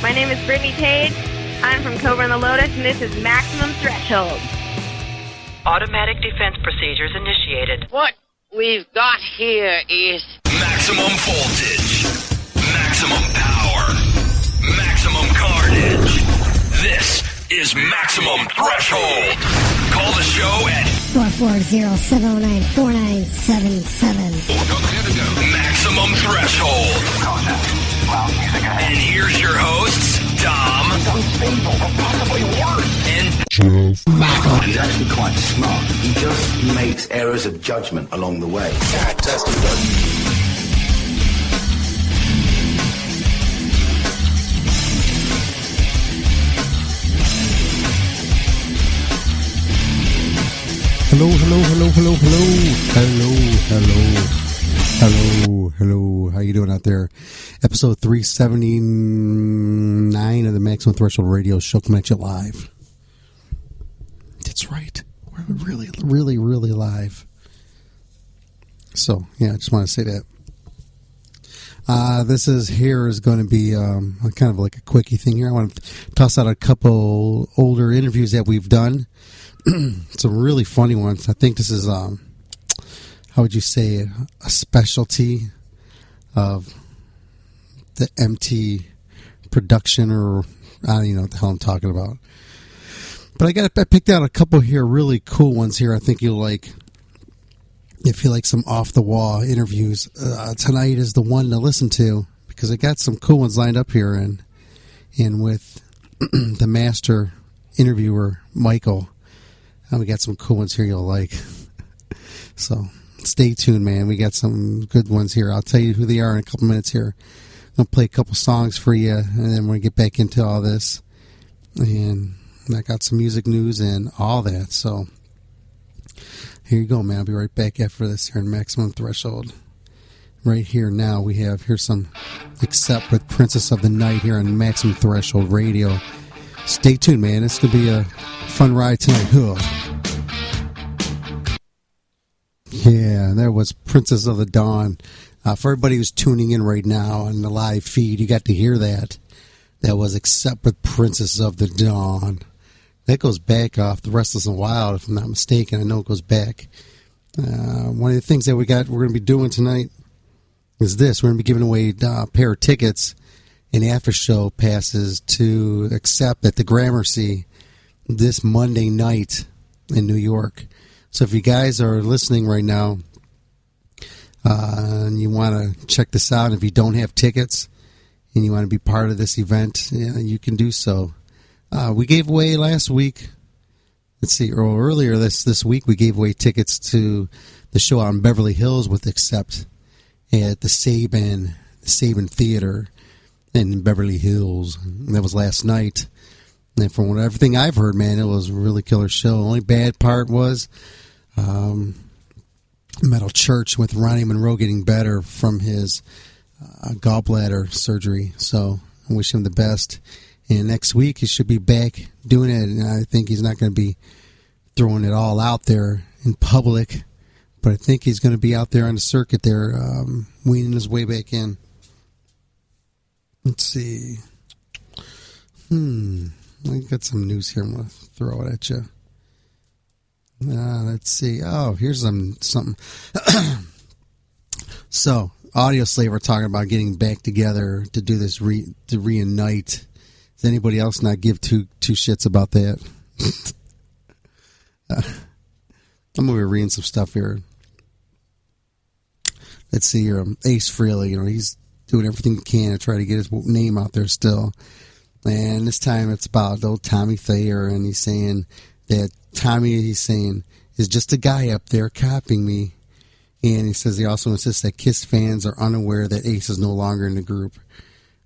My name is Brittany Page. I'm from Cobra and the Lotus, and this is Maximum Threshold. Automatic defense procedures initiated. What we've got here is maximum voltage, maximum power, maximum carnage. This is Maximum Threshold. Call the show at 440-709-4977. Maximum Threshold. And here's your hosts, Dom and Jeff. He's actually quite smart. He just makes errors of judgment along the way. Hello. How you doing out there? Episode 379 of the Maximum Threshold Radio Show coming at you live. That's right. We're really live. So, yeah, I just want to say that. This is going to be kind of like a quickie thing here. I want to toss out a couple older interviews that we've done. Some really funny ones. I think this is, how would you say, a specialty of the MT production, or I don't even know what the hell I'm talking about. But I picked out a couple here, really cool ones here. I think you'll like. If you like some off-the-wall interviews, tonight is the one to listen to, because I got some cool ones lined up here, and with the master interviewer, Michael, we got some cool ones here you'll like. So stay tuned, man. We got some good ones here. I'll tell you who they are in a couple minutes here. I'm going to play a couple songs for you, and then we're going to get back into all this. And I got some music news and all that, so here you go, man. I'll be right back after this here in Maximum Threshold. Right here now, here's some Accept with Princess of the Night here on Maximum Threshold Radio. Stay tuned, man. It's going to be a fun ride tonight. Huh. Yeah, that was Princess of the Dawn. For everybody who's tuning in right now on the live feed, you got to hear that. That was Accept with Princess of the Dawn. That goes back off The Restless and Wild, if I'm not mistaken. I know it goes back. One of the things that we're going to be doing tonight is this. We're going to be giving away a pair of tickets and after-show passes to Accept at the Gramercy this Monday night in New York. So if you guys are listening right now and you want to check this out, if you don't have tickets and you want to be part of this event, you can do so. We gave away last week, earlier this week, we gave away tickets to the show out in Beverly Hills with Accept at the Sabin Theater in Beverly Hills. And that was last night. And from everything I've heard, man, it was a really killer show. The only bad part was Metal Church with Ronnie Monroe getting better from his gallbladder surgery. So I wish him the best. And next week he should be back doing it. And I think he's not going to be throwing it all out there in public. But I think he's going to be out there on the circuit there, weaning his way back in. Let's see. I got some news here I'm going to throw it at you. Let's see. Oh, here's something. So, Audio Slave are talking about getting back together to do this, to reunite. Does anybody else not give two shits about that? I'm going to be reading some stuff here. Let's see here. Ace Frehley, he's doing everything he can to try to get his name out there still. And this time it's about old Tommy Thayer, and he's saying that Tommy, is just a guy up there copying me. And he says he also insists that Kiss fans are unaware that Ace is no longer in the group.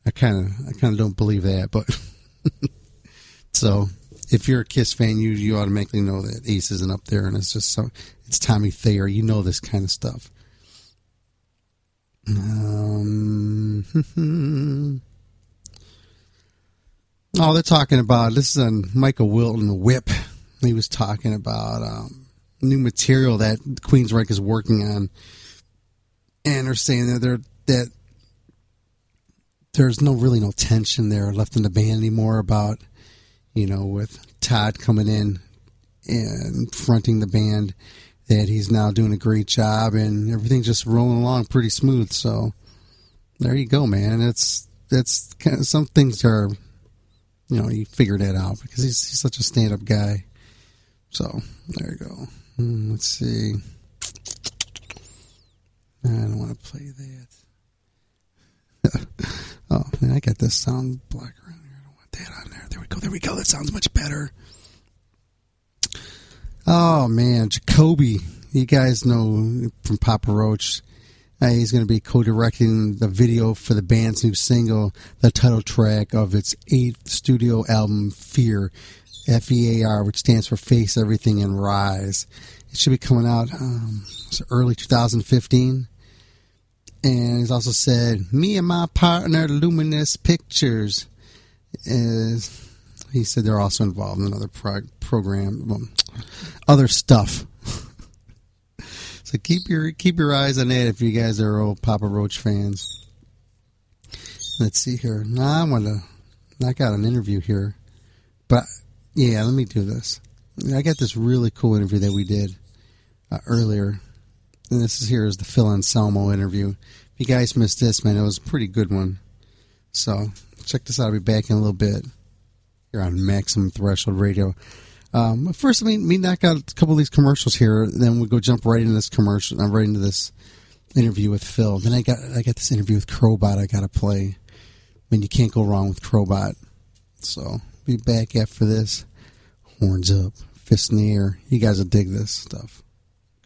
I kind of don't believe that, but so if you're a Kiss fan, you automatically know that Ace isn't up there, and it's Tommy Thayer. You know this kind of stuff. Oh, they're talking about, this is on Michael Wilton, the Whip. He was talking about new material that Queensryche is working on, and they're saying that there's really no tension there left in the band anymore about, with Todd coming in and fronting the band, that he's now doing a great job and everything's just rolling along pretty smooth. So there you go, man. That's kind of, some things are, you figure that out because he's such a stand-up guy. So there you go. Let's see. I don't want to play that. Oh, man, I got this sound block around here. I don't want that on there. There we go. That sounds much better. Oh, man, Jacoby. You guys know from Papa Roach. He's going to be co-directing the video for the band's new single, the title track of its 8th studio album, Fear, F-E-A-R, which stands for Face Everything and Rise. It should be coming out early 2015. And he's also said, me and my partner, Luminous Pictures, he said they're also involved in another program, other stuff. So keep your eyes on that if you guys are old Papa Roach fans. Let's see here. I got an interview here, but yeah, let me do this. I got this really cool interview that we did earlier, and this is the Phil Anselmo interview. If you guys missed this, man, it was a pretty good one. So check this out. I'll be back in a little bit here on Maximum Threshold Radio. But first, let me knock out a couple of these commercials here. Then we'll go jump right into this commercial. I'm right into this interview with Phil. Then I got this interview with Crobot I got to play. I mean, you can't go wrong with Crobot. So be back after this. Horns up, fists in the air. You guys will dig this stuff.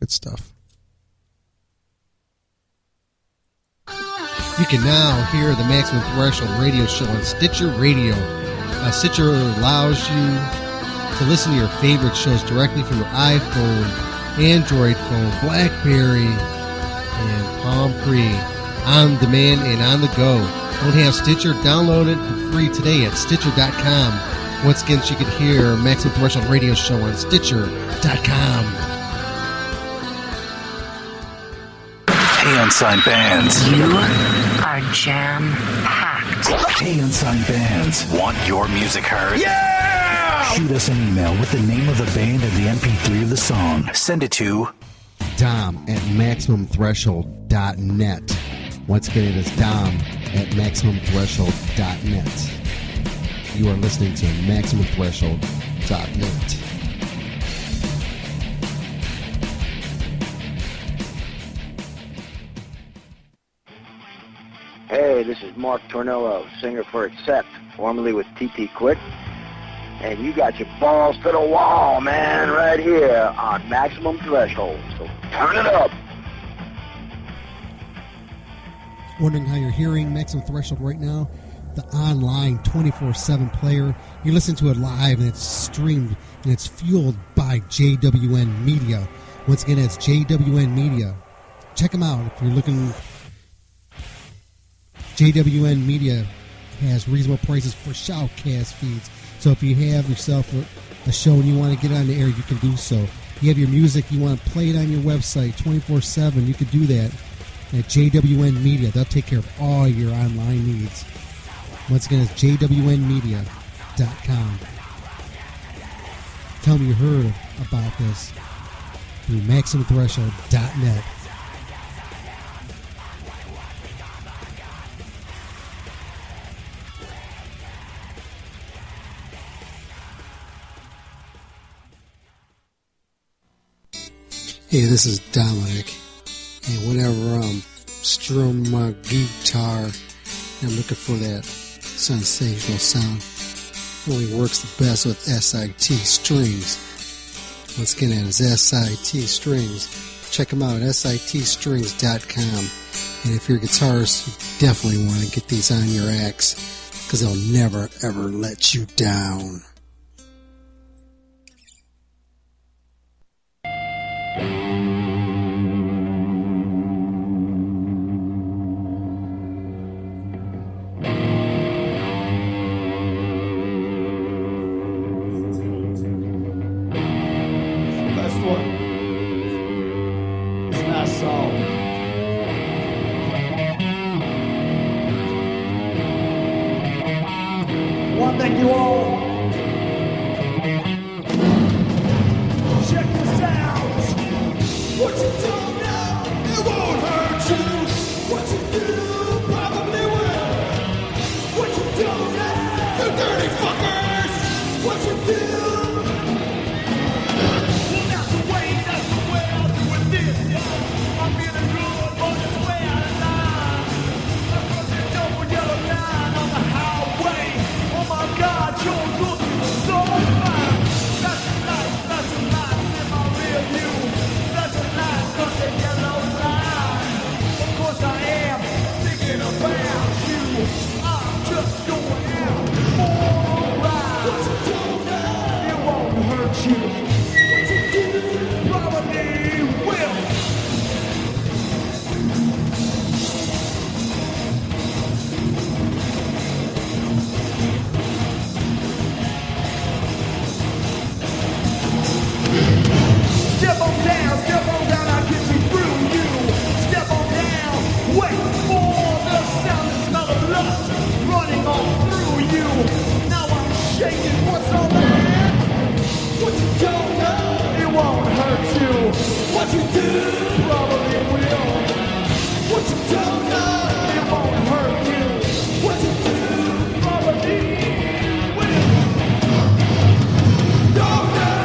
Good stuff. You can now hear the Maximum Threshold radio show on Stitcher Radio. Stitcher allows you to listen to your favorite shows directly from your iPhone, Android phone, BlackBerry, and Palm Pre, on demand and on the go. Don't have Stitcher? Download it for free today at Stitcher.com. Once again, you can hear Maximum Threshold radio show on Stitcher.com. Hey, Unsigned Bands. You are jam-packed. Hey, Unsigned Bands. Want your music heard? Yeah! Shoot us an email with the name of the band and the MP3 of the song. Send it to Dom at MaximumThreshold.net. Once again, it is Dom at MaximumThreshold.net. You are listening to MaximumThreshold.net. Hey, this is Mark Tornillo, singer for Accept, formerly with TT Quick. And you got your balls to the wall, man, right here on Maximum Threshold. So turn it up. Wondering how you're hearing Maximum Threshold right now? The online 24/7 player. You listen to it live and it's streamed and it's fueled by JWN Media. Once again, it's JWN Media. Check them out if you're looking. JWN Media has reasonable prices for shoutcast feeds. So if you have yourself a show and you want to get on the air, you can do so. You have your music, you want to play it on your website 24/7, you can do that at JWN Media. They'll take care of all your online needs. Once again, it's jwnmedia.com. Tell me you heard about this through MaximumThreshold.net. Hey, this is Dominic, and whenever I'm strumming my guitar, I'm looking for that sensational sound. It only works the best with SIT strings. Once again, that is SIT strings. Check them out at sitstrings.com. And if you're a guitarist, you definitely want to get these on your axe, because they'll never, ever let you down. Thank you all. Check this out. What you don't know, it won't hurt you. What you do probably will. What you don't know, you dirty fuckers. What you do. Well, that's the way I'll do it this, yeah. I'm feeling good, but it's way out of line. I'm crossing the double yellow line on the highway. Oh my God, you're looking so fine. That's a light in my rear view. That's a light, cause the yellow line. Of course I am thinking about you. I'm just going out for a ride. What you don't know, it won't hurt you. What you do, probably will. Step on down, I'll get you through you. Step on down, wait for the sound and smell of lust running all through you. Now I'm shaking, what's all that? What you don't know, it won't hurt you. What you do, probably will. What you don't know, it won't hurt you. What you do, probably will. Don't know.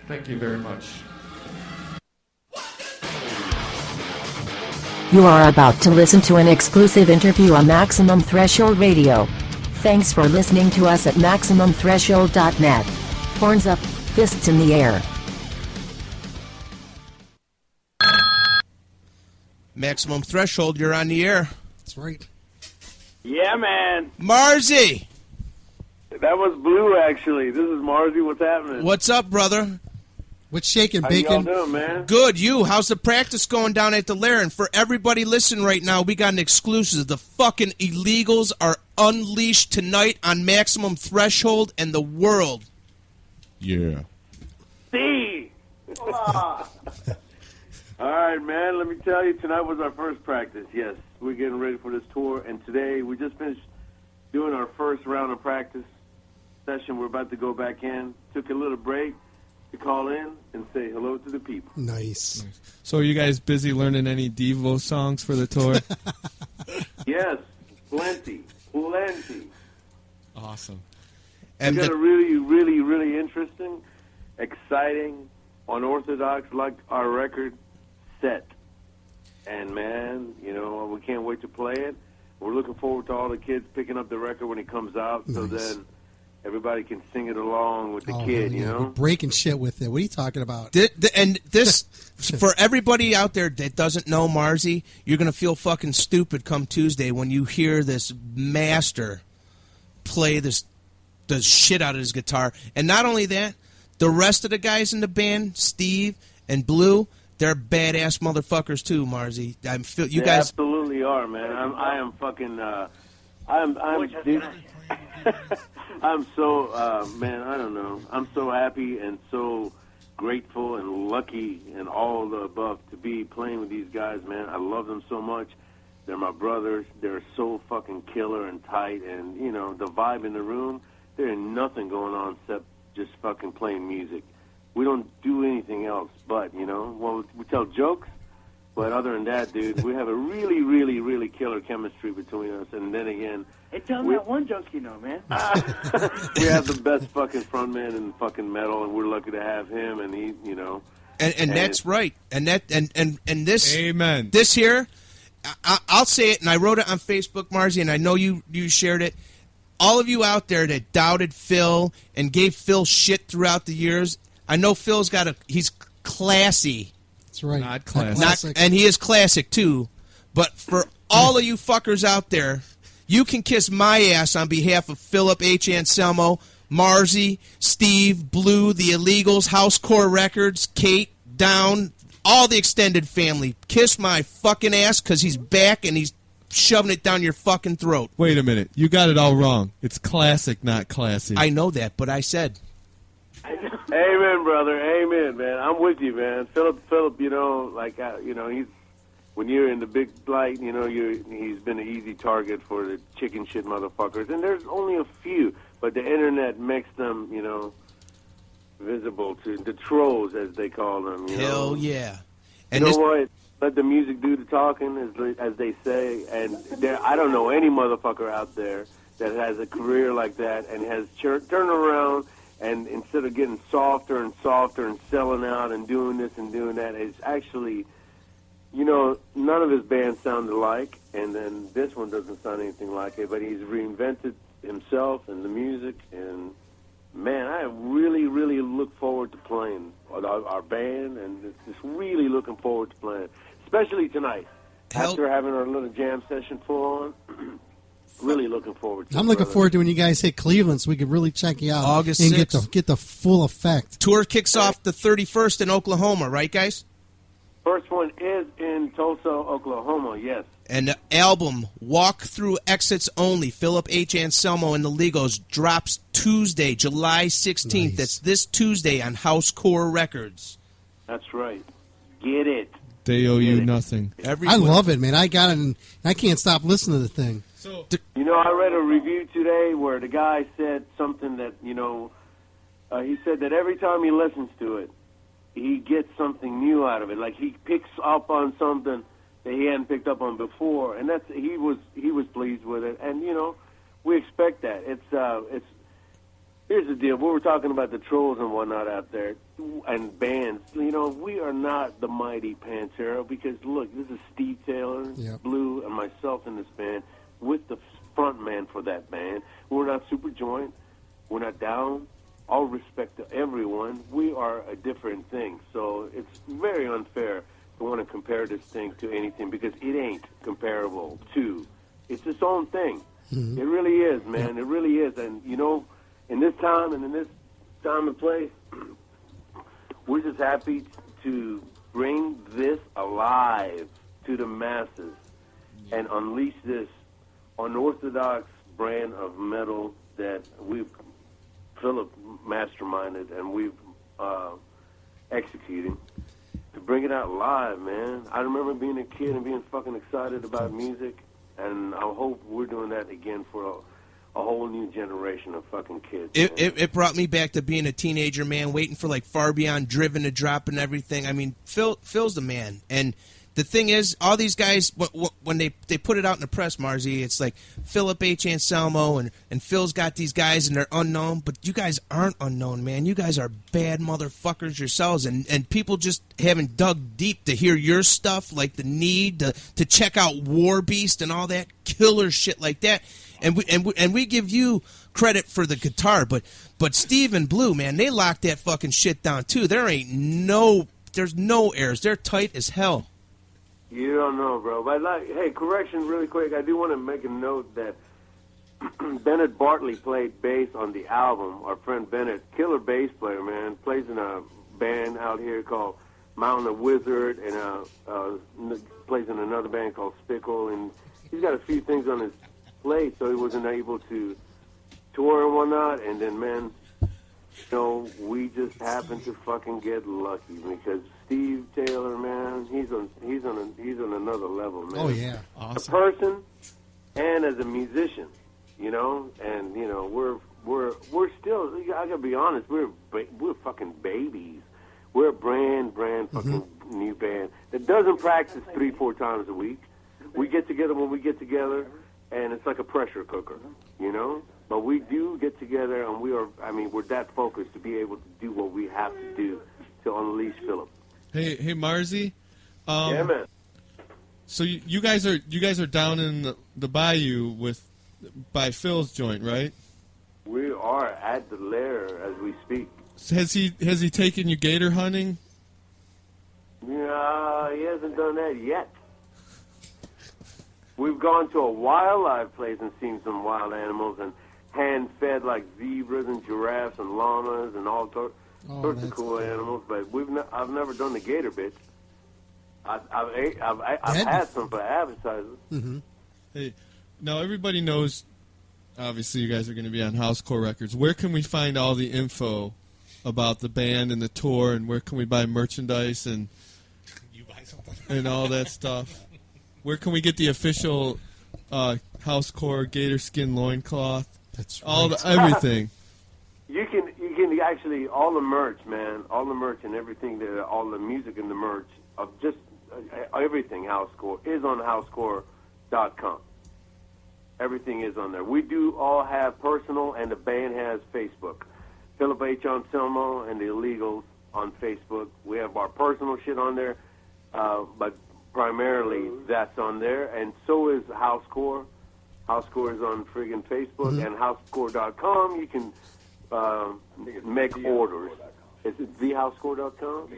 Thank you very much. You are about to listen to an exclusive interview on Maximum Threshold Radio. Thanks for listening to us at MaximumThreshold.net. Horns up, fists in the air. Maximum Threshold, you're on the air. That's right. Yeah, man. Marzi! That was Blue, actually. This is Marzi. What's happening? What's up, brother? What's shaking, How Bacon? y'all doing, man? Good, you. How's the practice going down at the Lair? And for everybody listening right now, we got an exclusive. The fucking illegals are unleashed tonight on Maximum Threshold and the world. Yeah. See! All right, man. Let me tell you, tonight was our first practice. Yes, we're getting ready for this tour. And today, we just finished doing our first round of practice session. We're about to go back in. Took a little break to call in and say hello to the people. Nice. So are you guys busy learning any Devo songs for the tour? Yes, plenty. Awesome. And we got a really interesting, exciting, unorthodox, like our record, set. And, man, you know, we can't wait to play it. We're looking forward to all the kids picking up the record when it comes out, so then everybody can sing it along with the kid, you know? We're breaking shit with it. What are you talking about? And this, for everybody out there that doesn't know Marzi, you're going to feel fucking stupid come Tuesday when you hear this master play the shit out of his guitar. And not only that, the rest of the guys in the band, Steve and Blue, they're badass motherfuckers too, Marzi. You guys absolutely are, man. I am fucking. Dude, I'm so man. I don't know. I'm so happy and so grateful and lucky and all the above to be playing with these guys, man. I love them so much. They're my brothers. They're so fucking killer and tight, and you know the vibe in the room. There ain't nothing going on except just fucking playing music. We don't do anything else, but, you know, well, we tell jokes, but other than that, dude, we have a really killer chemistry between us, and then again... Hey, tell me that one joke you know, man. We have the best fucking frontman in fucking metal, and we're lucky to have him, and he, you know... And that's right. And this... Amen. This here, I'll say it, and I wrote it on Facebook, Marzi, and I know you shared it. All of you out there that doubted Phil and gave Phil shit throughout the years... I know Phil's he's classy. That's right. Not classic. And he is classic, too. But for all of you fuckers out there, you can kiss my ass on behalf of Philip H. Anselmo, Marzi, Steve, Blue, the Illegals, Housecore Records, Kate, Down, all the extended family. Kiss my fucking ass because he's back and he's shoving it down your fucking throat. Wait a minute. You got it all wrong. It's classic, not classy. I know that, but I said... Amen, brother. Amen, man. I'm with you, man. Philip, you know, like, you know, he's when you're in the big light, you know, he's been an easy target for the chicken shit motherfuckers, and there's only a few, but the internet makes them, you know, visible to the trolls, as they call them. You Hell know? Yeah. And you know what? Let the music do the talking, as they say. And I don't know any motherfucker out there that has a career like that and has turned around. And instead of getting softer and softer and selling out and doing this and doing that, it's actually, you know, none of his bands sound alike, and then this one doesn't sound anything like it, but he's reinvented himself and the music, and, man, I really look forward to playing our band, and just really looking forward to playing, especially tonight, after having our little jam session full on. Really looking forward to it. I'm looking forward to when you guys hit Cleveland so we can really check you out. August and 6th. get the full effect. Tour kicks off the 31st in Oklahoma, right, guys? First one is in Tulsa, Oklahoma, yes. And the album, Walk Through Exits Only, Philip H. Anselmo and the Legos, drops Tuesday, July 16th. Nice. That's this Tuesday on Housecore Records. That's right. Get it. They owe you nothing. I love it, man. I got it, and I can't stop listening to the thing. You know, I read a review today where the guy said something that, you know, he said that every time he listens to it, he gets something new out of it. Like he picks up on something that he hadn't picked up on before, and he was pleased with it. And you know, we expect that. It's Here's the deal. We were talking about the trolls and whatnot out there and bands. You know, we are not the mighty Pantera because, look, this is Steve Taylor, Blue, and myself in this band with the front man for that band. We're not Super Joint. We're not Down. All respect to everyone. We are a different thing. So it's very unfair to want to compare this thing to anything because it ain't comparable to. It's its own thing. Mm-hmm. It really is, man. It really is. And, you know, in this time and in this time and place, we're just happy to bring this alive to the masses and unleash this unorthodox brand of metal that Philip masterminded and we've executing to bring it out live, man. I remember being a kid and being fucking excited about music, and I hope we're doing that again for a whole new generation of fucking kids. It brought me back to being a teenager, man, waiting for like Far Beyond Driven to drop and everything. I mean, Phil's the man. And the thing is, all these guys, when they put it out in the press, Marzi, it's like Philip H. Anselmo and Phil's got these guys and they're unknown, but you guys aren't unknown, man. You guys are bad motherfuckers yourselves, and people just haven't dug deep to hear your stuff, like the need to check out War Beast and all that killer shit like that. And we give you credit for the guitar, but Steve and Blue, man, they locked that fucking shit down too. There's no errors. They're tight as hell. You don't know, bro. But hey, correction, really quick. I do want to make a note that Bennett Bartley played bass on the album. Our friend Bennett, killer bass player, man, plays in a band out here called Mountain of Wizard, and plays in another band called Spickle, and he's got a few things on his plate, so he wasn't able to tour and whatnot. And then, man, you know, we just happened to fucking get lucky because Steve Taylor, man, he's on another level, man. Oh yeah, awesome. A person and as a musician, you know, and you know we're still. I gotta be honest, we're fucking babies. We're a brand fucking new band that doesn't practice 3-4 times a week. We get together when we get together, and it's like a pressure cooker, you know. But we do get together, and we're that focused to be able to do what we have to do to unleash Philip. Hey, Marzi. Yeah, man. So you guys are down in the bayou by Phil's joint, right? We are at the lair as we speak. Has he taken you gator hunting? No, he hasn't done that yet. We've gone to a wildlife place and seen some wild animals and hand-fed like zebras and giraffes and llamas and all sorts of cool animals. But I've never done the gator bit. I've had some for advertisers. Mm-hmm. Hey, now everybody knows. Obviously, you guys are going to be on Housecore Records. Where can we find all the info about the band and the tour, and where can we buy merchandise and all that stuff? Where can we get the official Housecore gator skin loincloth? That's right. Everything. You can actually all the merch, man, all the merch and everything there, all the music and the merch of just everything Housecore is on housecore.com. Everything is on there. We do all have personal, and the band has Facebook. Philip H. Anselmo and the Illegals on Facebook. We have our personal shit on there, but primarily that's on there, and so is Housecore. Housecore is on friggin' Facebook, and housecore.com. You can make orders. Is it thehousecore.com?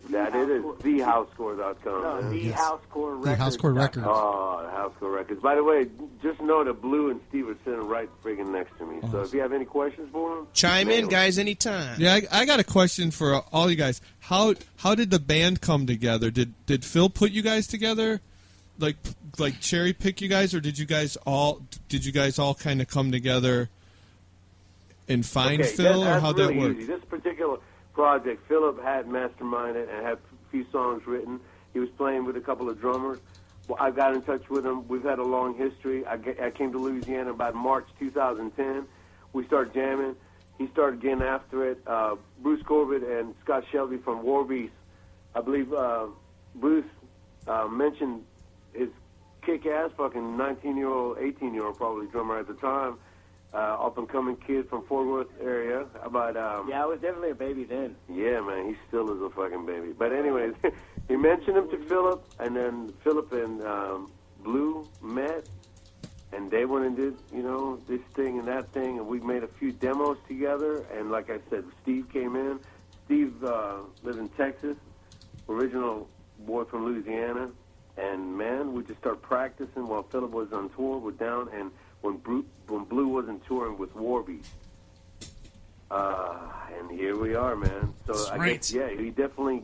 That it is thehousecore.com. No, thehousecore records. Housecore Records. Oh, Housecore Records. By the way, just know that Blue and Steve are sitting right friggin' next to me. So if you have any questions for them, chime in, guys, anytime. Yeah, I got a question for all you guys. How did the band come together? Did Phil put you guys together, like cherry pick you guys, or did you guys all kind of come together and find Phil, or how'd that work? Easy. This particular project, Philip had masterminded and had a few songs written. He was playing with a couple of drummers. Well, I got in touch with him. We've had a long history. I came to Louisiana about March 2010. We started jamming. He started getting after it. Bruce Corbett and Scott Shelby from War Beast. I believe Bruce mentioned his kick-ass fucking 19-year-old, 18-year-old probably drummer at the time, up and coming kid from Fort Worth area. About yeah, I was definitely a baby then. yeah, man, he still is a fucking baby. But anyways, he mentioned him to Philip, and then Philip and Blue met, and they went and did, you know, this thing and that thing, and we made a few demos together. And like I said, Steve came in. Steve lives in Texas, original boy from Louisiana, and man, we just started practicing while Philip was on tour. We're down, and when Blue wasn't touring with Warbeast. And here we are, man. So That's I right. guess, yeah, he definitely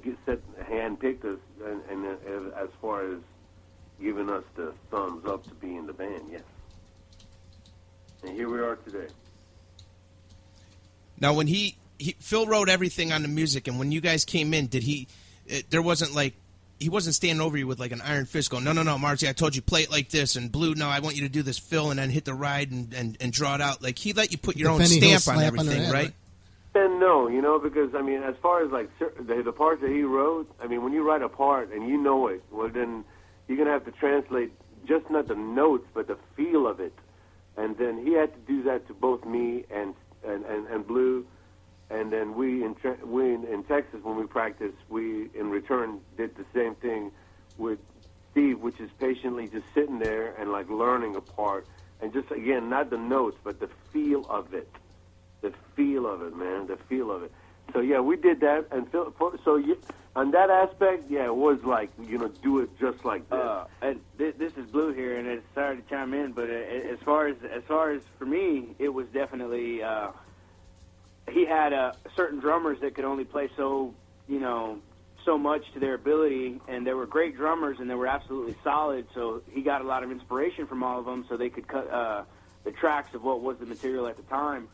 handpicked us, and as far as giving us the thumbs up to be in the band, yes. And here we are today. Now, when Phil wrote everything on the music, and when you guys came in, did he? There wasn't like he wasn't standing over you with like an iron fist going, no, Marcy, I told you play it like this, and Blue, no, I want you to do this, Phil, and then hit the ride and draw it out. Like he let you put your own stamp on everything, right? And no, you know, because I mean, as far as like the parts that he wrote, I mean, when you write a part and you know it, well, then you're gonna have to translate just not the notes, but the feel of it. And then he had to do that to both me and Blue. And then we in Texas, when we practiced, we in return did the same thing with Steve, which is patiently just sitting there and like learning a part, and just again not the notes, but the feel of it, man, the feel of it. So yeah, we did that, and on that aspect, yeah, it was like, you know, do it just like this. And this is Blue here, and it's sorry to chime in, but as far as for me, it was definitely. He had certain drummers that could only play so much to their ability, and they were great drummers, and they were absolutely solid. So he got a lot of inspiration from all of them, so they could cut the tracks of what was the material at the time.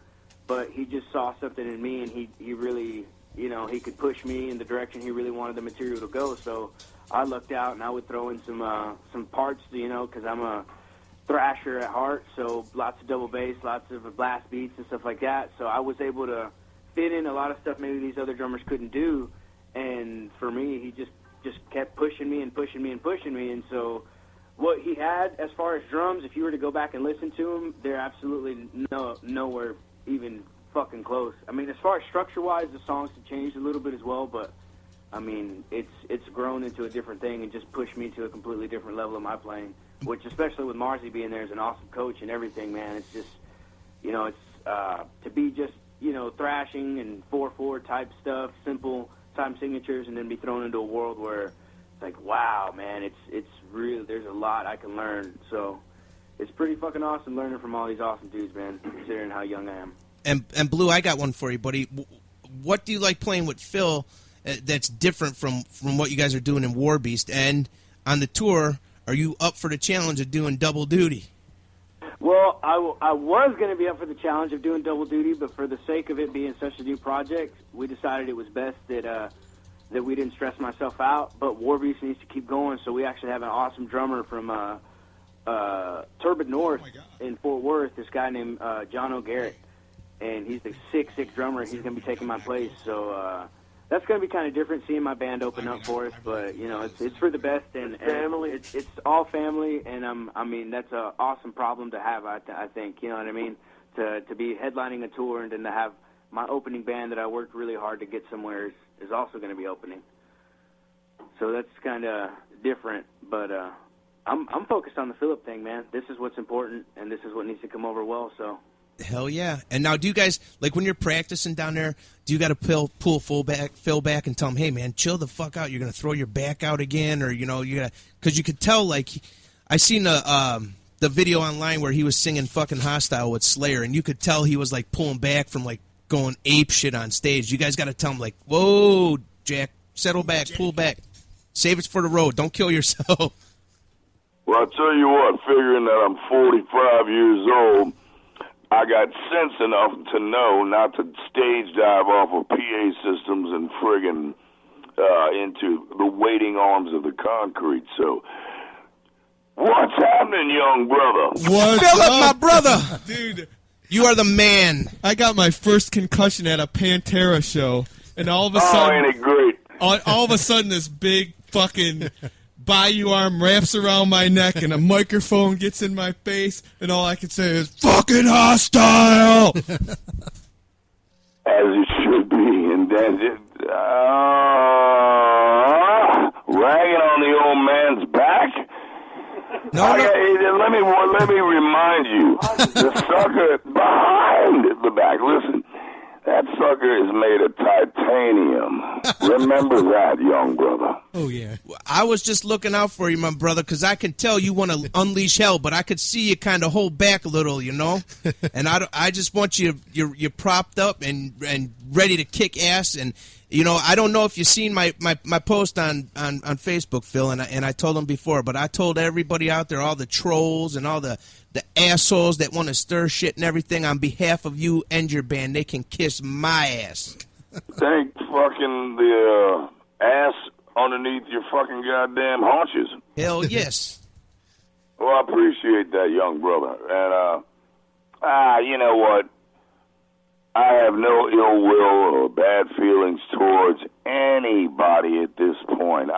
But he just saw something in me, and he really, he could push me in the direction he really wanted the material to go. So I lucked out, and I would throw in some parts, because I'm a thrasher at heart, so lots of double bass, lots of blast beats and stuff like that. So I was able to fit in a lot of stuff maybe these other drummers couldn't do. And for me, he just kept pushing me and pushing me and pushing me. And so what he had as far as drums, if you were to go back and listen to them, they're absolutely nowhere even fucking close. I mean, as far as structure-wise, the songs have changed a little bit as well, but I mean, it's grown into a different thing and just pushed me to a completely different level of my playing, which especially with Marcy being there as an awesome coach and everything, man, it's just, it's to be just, thrashing and 4/4 type stuff, simple time signatures, and then be thrown into a world where it's like, wow, man, it's really, there's a lot I can learn. So it's pretty fucking awesome learning from all these awesome dudes, man, considering how young I am. And Blue, I got one for you, buddy. What do you like playing with Phil that's different from what you guys are doing in Warbeast? And on the tour, are you up for the challenge of doing double duty? Well, I was going to be up for the challenge of doing double duty, but for the sake of it being such a new project, we decided it was best that we didn't stress myself out. But Warbeast needs to keep going, so we actually have an awesome drummer from Turbid North in Fort Worth, this guy named John O'Garrett. And he's the sick drummer. He's going to be taking my place. So that's going to be kind of different, seeing my band open up for us. But, it's for the best. And family. It's all family. And, I mean, that's an awesome problem to have, I think. You know what I mean? To be headlining a tour and then to have my opening band that I worked really hard to get somewhere is also going to be opening. So that's kind of different. But I'm focused on the Philip thing, man. This is what's important, and this is what needs to come over well, so. Hell yeah. And now, do you guys, like when you're practicing down there, do you got to pull Phil back and tell him, hey, man, chill the fuck out. You're going to throw your back out again, or, you got to, because you could tell, like, I seen the video online where he was singing fucking Hostile with Slayer, and you could tell he was, like, pulling back from, like, going ape shit on stage. You guys got to tell him, like, whoa, Jack, settle back, pull back. Save it for the road. Don't kill yourself. Well, I'll tell you what, figuring that I'm 45 years old, I got sense enough to know not to stage dive off of PA systems and friggin' into the waiting arms of the concrete. So, what's happening, young brother? What's Philip, up, my brother? Dude, you are the man. I got my first concussion at a Pantera show, and all of a sudden, ain't it great? all of a sudden, this big fucking bayou arm wraps around my neck and a microphone gets in my face, and all I can say is, fucking hostile! As it should be, and that's it. Ragging on the old man's back? Let me remind you, the sucker behind the back, listen, that sucker is made of titanium. Remember that, young brother. Oh, yeah. I was just looking out for you, my brother, because I can tell you want to unleash hell, but I could see you kind of hold back a little, you know? And I just want you're propped up and ready to kick ass. And, you know, I don't know if you've seen my post on Facebook, Phil, and I told them before, but I told everybody out there, all the trolls and all the assholes that want to stir shit and everything, on behalf of you and your band, they can kiss my ass. Thank fucking the ass underneath your fucking goddamn haunches. Hell yes. Well, I appreciate that, young brother. And, you know what? I have no ill will or bad feelings towards anybody at this point.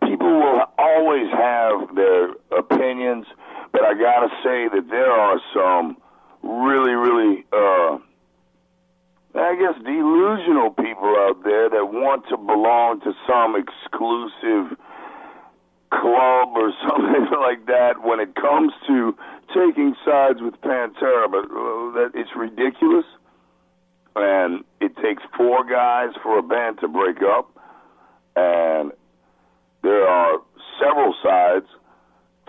People will always have their opinions, but I gotta say that there are some really, really, I guess, delusional people out there that want to belong to some exclusive club or something like that when it comes to taking sides with Pantera, but that it's ridiculous. And it takes 4 guys for a band to break up, and there are several sides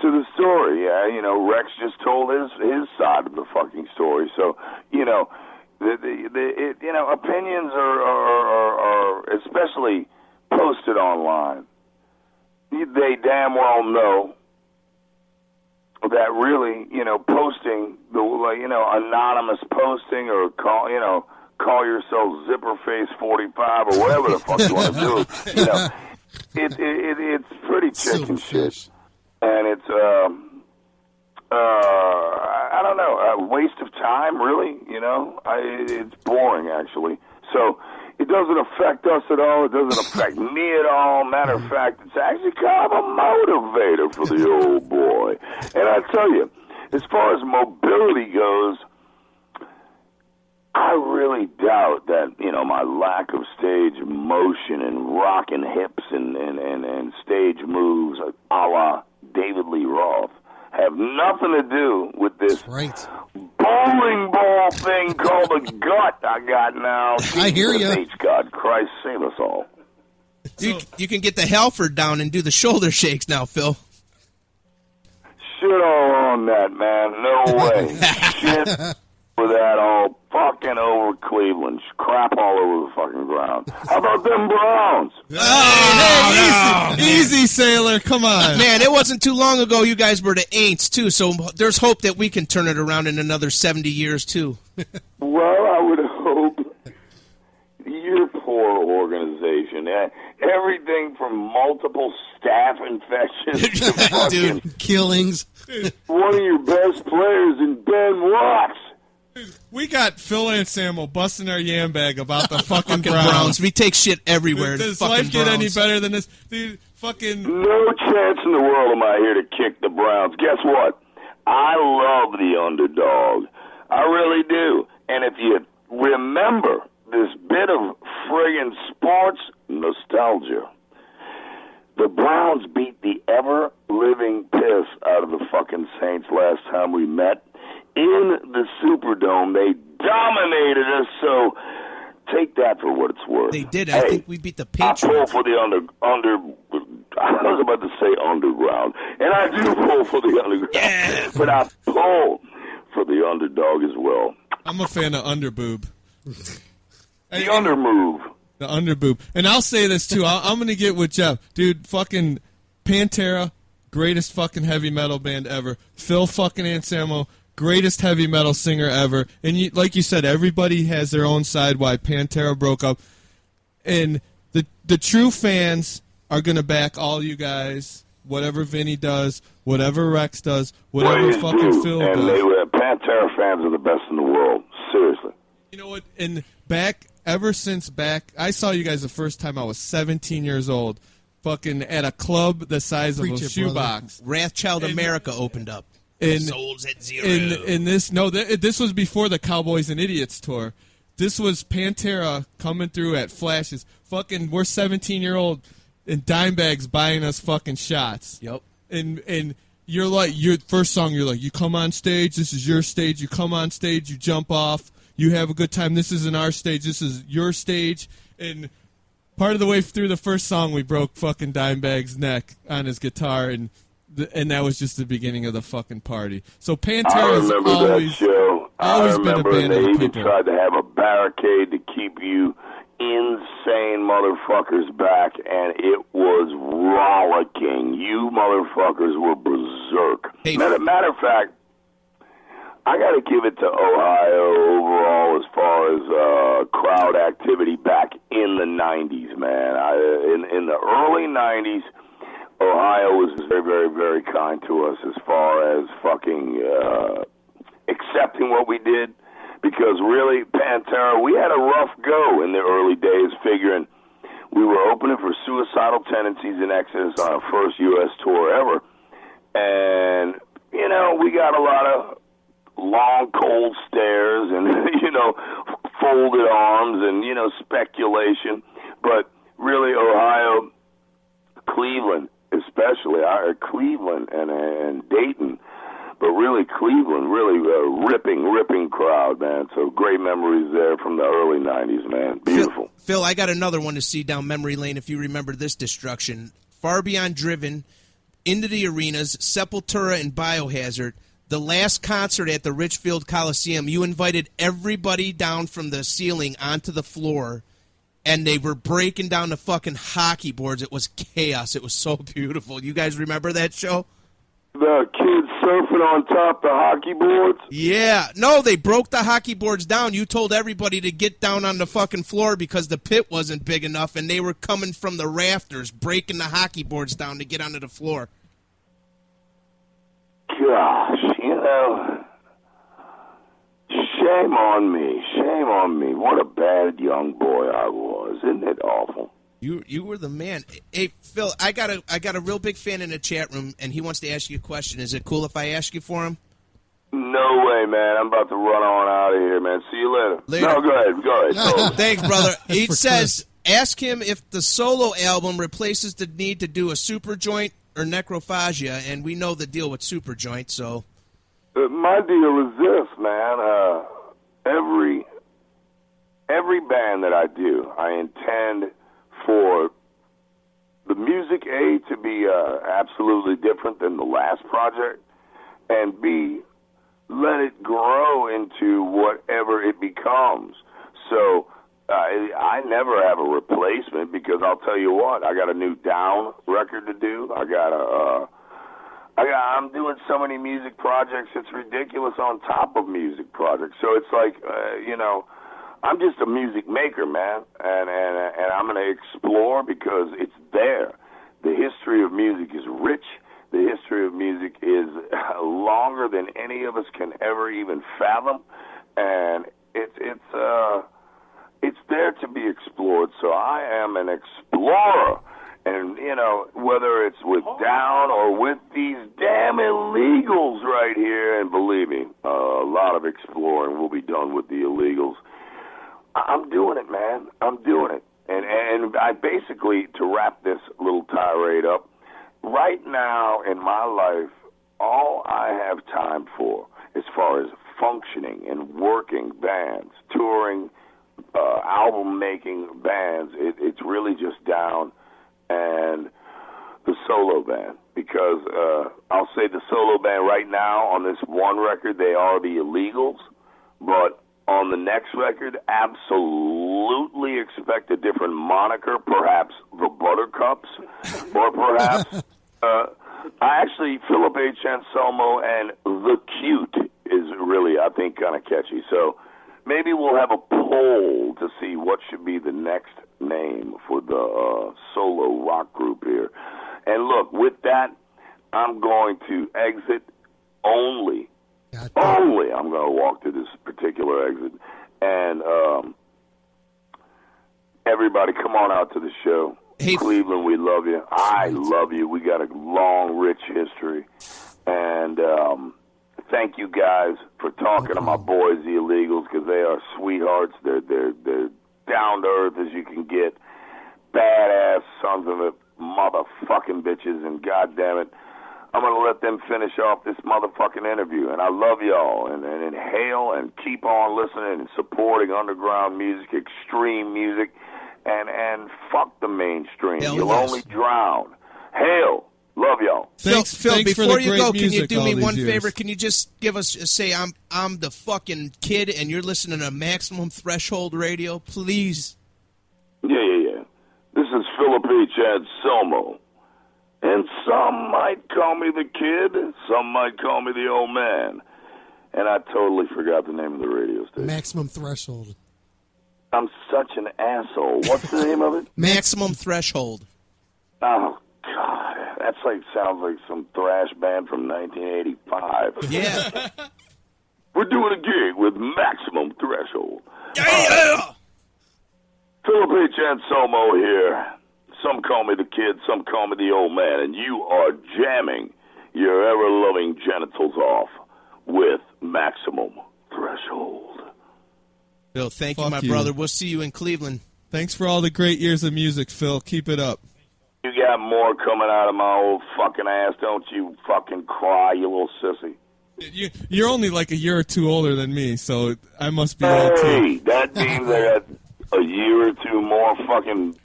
to the story. Yeah, you know, Rex just told his side of the fucking story. So, you know, opinions are especially posted online. They damn well know that really, you know, posting anonymous posting or call yourself Zipperface 45 or whatever the fuck you want to do. You know, it's pretty chicken shit, and it's I don't know, a waste of time, really. You know, it's boring actually. So it doesn't affect us at all. It doesn't affect me at all. Matter of fact, it's actually kind of a motivator for the old boy. And I tell you, as far as mobility goes, I really doubt that, you know, my lack of stage motion and rocking hips and stage moves a la David Lee Roth have nothing to do with this bowling ball thing called a gut I got now. I hear you. God Christ save us all. You can get the Halford down and do the shoulder shakes now, Phil. Shit all on that, man. No way. Shit for that all fucking over Cleveland. Crap all over the fucking ground. How about them Browns? Easy, sailor. Come on. Man, it wasn't too long ago you guys were the Aints, too, so there's hope that we can turn it around in another 70 years, too. Well, I would hope. Your poor organization. Everything from multiple staph infections to fucking killings. One of your best players in Ben Watts. We got Phil Anselmo busting our yam bag about the fucking Browns. We take shit everywhere. Does life get any better than this? Dude, fucking... No chance in the world am I here to kick the Browns. Guess what? I love the underdog. I really do. And if you remember this bit of friggin' sports nostalgia, the Browns beat the ever-living piss out of the fucking Saints last time we met. In the Superdome, they dominated us, so take that for what it's worth. They did. I think we beat the Patriots. I pull for the I was about to say underground, and I do pull for the underground, but I pull for the underdog as well. I'm a fan of underboob. The undermove. The underboob. And I'll say this, too. I'm going to get with Jeff. Dude, fucking Pantera, greatest fucking heavy metal band ever. Phil fucking Anselmo, greatest heavy metal singer ever. And like you said, everybody has their own side why Pantera broke up. And the true fans are going to back all you guys, whatever Vinny does, whatever Rex does, whatever fucking Phil does. And Pantera fans are the best in the world. Seriously. You know what? And back ever since back, I saw you guys the first time I was 17 years old, fucking at a club the size of a shoebox. Wrathchild America opened up. Souls at zero. This was before the Cowboys and Idiots tour. This was Pantera coming through at flashes. Fucking, we're 17-year-old and Dimebags buying us fucking shots. Yep. And you're like, your first song, you're like, you come on stage, this is your stage. You come on stage, you jump off, you have a good time. This isn't our stage, this is your stage. And part of the way through the first song, we broke fucking Dimebag's neck on his guitar, and that was just the beginning of the fucking party. So Pantera's always been a band of they even people. tried to have a barricade to keep you insane motherfuckers back, and it was rollicking. You motherfuckers were berserk. Matter of fact, I got to give it to Ohio overall as far as crowd activity back in the 90s, man. In the early 90s, Ohio was very, very, very kind to us as far as fucking accepting what we did, because really, Pantera, we had a rough go in the early days, figuring we were opening for Suicidal Tendencies in Exodus on our first U.S. tour ever, and, you know, we got a lot of long, cold stares and, you know, folded arms and, you know, speculation, but really, Ohio, Cleveland, especially Cleveland and Dayton, but really Cleveland, really ripping crowd, man. So great memories there from the early 90s, man. Beautiful. Phil, I got another one to see down memory lane if you remember this destruction. Far Beyond Driven, Into the Arenas, Sepultura, and Biohazard. The last concert at the Richfield Coliseum, you invited everybody down from the ceiling onto the floor, and they were breaking down the fucking hockey boards. It was chaos. It was so beautiful. You guys remember that show? The kids surfing on top of the hockey boards? Yeah. No, they broke the hockey boards down. You told everybody to get down on the fucking floor because the pit wasn't big enough, and they were coming from the rafters, breaking the hockey boards down to get onto the floor. Gosh, you know, shame on me. Shame on me. What a bad young boy I was. Isn't it awful? You were the man. Hey, Phil, I got a real big fan in the chat room, and he wants to ask you a question. Is it cool if I ask you for him? No way, man. I'm about to run on out of here, man. See you later. No, go ahead. Thanks, brother. He says, ask him if the solo album replaces the need to do a super joint or necrophagia, and we know the deal with super joint, so... My deal is this, man. Every band that I do, I intend for the music, A, to be absolutely different than the last project, and B, let it grow into whatever it becomes. So I never have a replacement, because I'll tell you what, I got a new Down record to do. I'm doing so many music projects, it's ridiculous, on top of music projects. So it's like, you know, I'm just a music maker, man, and I'm going to explore because it's there. The history of music is rich. The history of music is longer than any of us can ever even fathom, and it's there to be explored. So I am an explorer. And, you know, whether it's with Down or with these damn illegals right here, and believe me, a lot of exploring will be done with the illegals. I'm doing it, man. I'm doing it. And I basically, to wrap this little tirade up, right now in my life, all I have time for, as far as functioning and working bands, touring, album-making bands, it's really just Down and the solo band, because I'll say the solo band right now on this one record, they are the illegals, but on the next record, absolutely expect a different moniker, perhaps the Buttercups, or perhaps actually Philip H. Anselmo and the Cute is really, I think, kind of catchy. So maybe we'll have a poll to see what should be the next name for the solo rock group here. And look, with that, I'm going to exit only. I'm going to walk to this particular exit. And everybody, come on out to the show. Hey, Cleveland, we love you. I love you. We got a long, rich history. And thank you guys for talking to my boys, the Illegals, because they are sweethearts. They're down to earth as you can get. Badass sons of a motherfucking bitches, and goddamn it, I'm going to let them finish off this motherfucking interview. And I love y'all. And hail and keep on listening and supporting underground music, extreme music, and fuck the mainstream. You'll only drown. Hail. Love y'all. Phil, Thanks before for the you great go, can you music do all me these one years. favor? Can you just give us, say, I'm the fucking kid, and you're listening to Maximum Threshold Radio, please? Yeah. This is Philip H. Anselmo. And some might call me the kid, some might call me the old man. And I totally forgot the name of the radio station. Maximum Threshold. I'm such an asshole. What's the name of it? Maximum Threshold. Oh, God. That's sounds like some thrash band from 1985. Yeah. We're doing a gig with Maximum Threshold. Yeah! Philip H. Anselmo here. Some call me the kid, some call me the old man, and you are jamming your ever-loving genitals off with Maximum Threshold. Phil, thank you, Fuck my you. brother. We'll see you in Cleveland. Thanks for all the great years of music, Phil. Keep it up. You got more coming out of my old fucking ass. Don't you fucking cry, you little sissy. You're only like a year or two older than me, so I must be old too. Hey, that means I got a year or two more fucking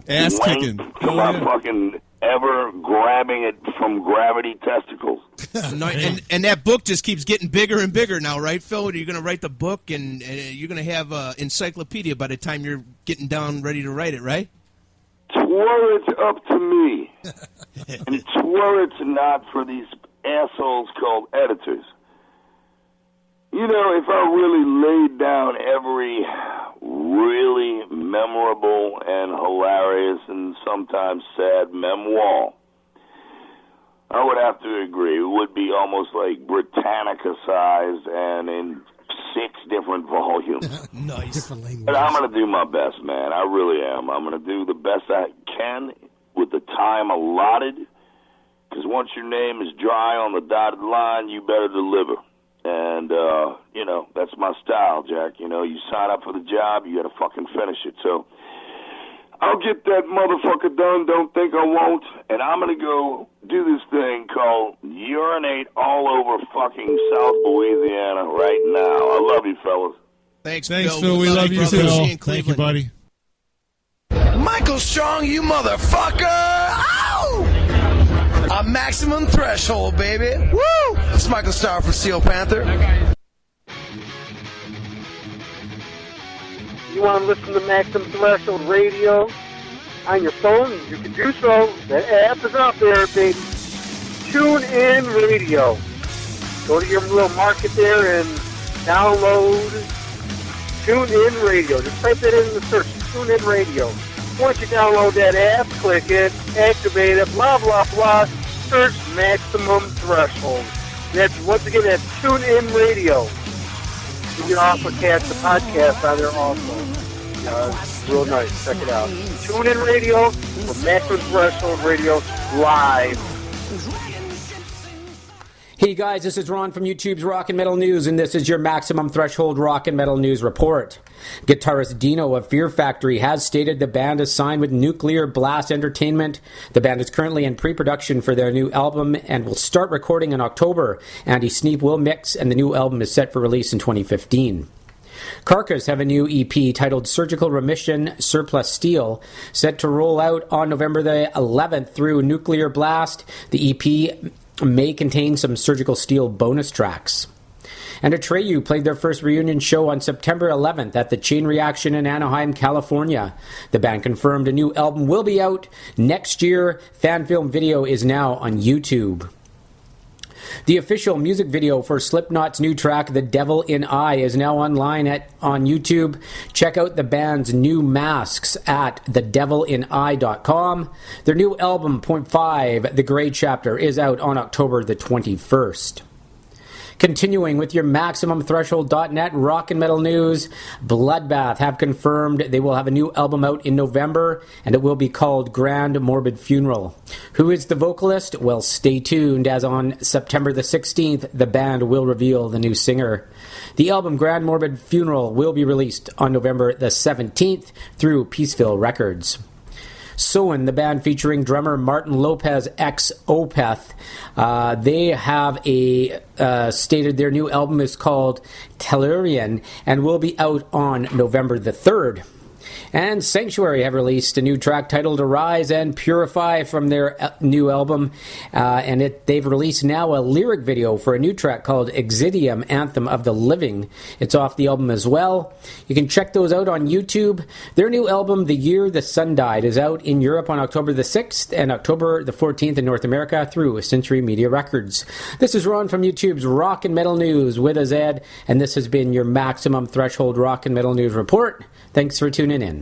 ass kicking to my fucking ever grabbing it from gravity testicles. No, and that book just keeps getting bigger and bigger now, right, Phil? You're going to write the book, and you're going to have an encyclopedia by the time you're getting down ready to write it, right? Twirl it up to me. And twirl it not for these assholes called editors. You know, if I really laid down every really memorable and hilarious and sometimes sad memoir, I would have to agree. It would be almost like Britannica-sized and in 6 different volumes. Nice. Different languages. But I'm going to do my best, man. I really am. I'm going to do the best I can with the time allotted, because once your name is dry on the dotted line, you better deliver. And, you know, that's my style, Jack. You know, you sign up for the job, you got to fucking finish it. So I'll get that motherfucker done, don't think I won't. And I'm going to go do this thing called urinate all over fucking South Louisiana right now. I love you, fellas. Thanks, Phil. We love you, brother. Phil. See you in Thank you, Cleveland. buddy. Michael Strong, you motherfucker! Ow! A Maximum Threshold, baby. Woo! It's Michael Starr for Steel Panther. You want to listen to Maximum Threshold Radio on your phone? You can do so. The app is out there, baby. Tune in Radio. Go to your little market there and download Tune In Radio. Just type that in the search. Tune In Radio. Once you download that app, click it, activate it, blah, blah, blah. Search Maximum Threshold. Once again, that's Tune In Radio. You can also catch the podcast on there also. It's real nice. Check it out. Tune In Radio for Maximum Threshold Radio live. Hey guys, this is Ron from YouTube's Rock and Metal News, and this is your Maximum Threshold Rock and Metal News report. Guitarist Dino of Fear Factory has stated the band is signed with Nuclear Blast Entertainment. The band is currently in pre-production for their new album and will start recording in October. Andy Sneap will mix, and the new album is set for release in 2015. Carcass have a new EP titled Surgical Remission Surplus Steel, set to roll out on November the 11th through Nuclear Blast. The EP may contain some Surgical Steel bonus tracks. And Atreyu played their first reunion show on September 11th at the Chain Reaction in Anaheim, California. The band confirmed a new album will be out next year. Fan film video is now on YouTube. The official music video for Slipknot's new track, The Devil in I, is now online on YouTube. Check out the band's new masks at thedevilini.com. Their new album, Point 5, The Grey Chapter, is out on October the 21st. Continuing with your MaximumThreshold.net rock and metal news, Bloodbath have confirmed they will have a new album out in November, and it will be called Grand Morbid Funeral. Who is the vocalist? Well, stay tuned, as on September the 16th, the band will reveal the new singer. The album Grand Morbid Funeral will be released on November the 17th through Peaceville Records. Soen, the band featuring drummer Martin Lopez ex Opeth, they have stated their new album is called Tellurian and will be out on November the 3rd. And Sanctuary have released a new track titled Arise and Purify from their new album. They've released now a lyric video for a new track called Exidium, Anthem of the Living. It's off the album as well. You can check those out on YouTube. Their new album, The Year the Sun Died, is out in Europe on October the 6th and October the 14th in North America through Century Media Records. This is Ron from YouTube's Rock and Metal News with a Z, and this has been your Maximum Threshold Rock and Metal News Report. Thanks for tuning in.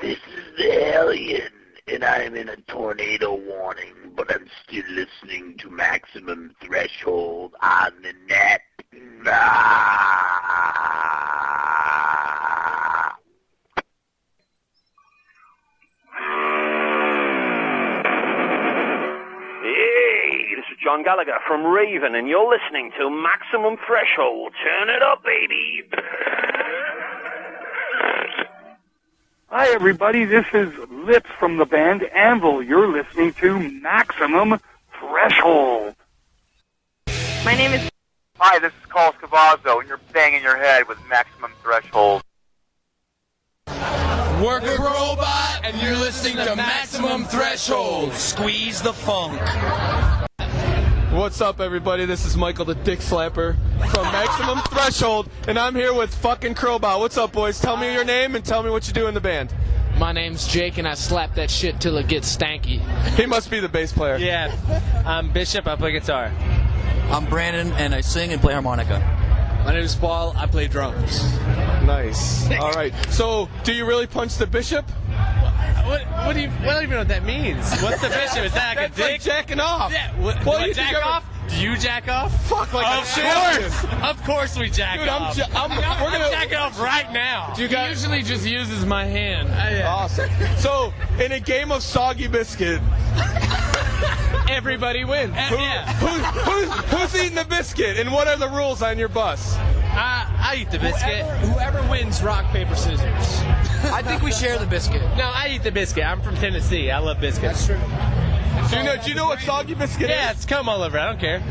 This is the Alien, and I'm in a tornado warning, but I'm still listening to Maximum Threshold on the net. Hey, this is John Gallagher from Raven, and you're listening to Maximum Threshold. Turn it up, baby. Hi, everybody. This is Lipps from the band Anvil. You're listening to Maximum Threshold. My name is... Hi, this is Carlos Cavazzo, and you're banging your head with Maximum Threshold. We're Crobot, and you're listening to Maximum Threshold. Squeeze the funk. What's up, everybody? This is Michael the Dick Slapper from Maximum Threshold, and I'm here with fucking Crobot. What's up, boys? Tell me your name and tell me what you do in the band. My name's Jake, and I slap that shit till it gets stanky. He must be the bass player. Yeah. I'm Bishop. I play guitar. I'm Brandon, and I sing and play harmonica. My name is Paul. I play drums. Nice. All right. So, do you really punch the bishop? What do you? I don't even know what that means. What's the bishop? Is that like a dick? Like jacking off. Yeah. Well, do I jack off? Do you jack off? Fuck, like of course. Of course we jack off. We're gonna jack off right now. He usually just uses my hand. Yeah. Awesome. So, in a game of Soggy Biscuit, everybody wins. Who's eating the biscuit, and what are the rules on your bus? I eat the biscuit. Whoever wins, rock, paper, scissors. I think we share the biscuit. No, I eat the biscuit. I'm from Tennessee. I love biscuits. That's true. Do you know what Soggy Biscuit is? Yeah, it's cum all over. I don't care.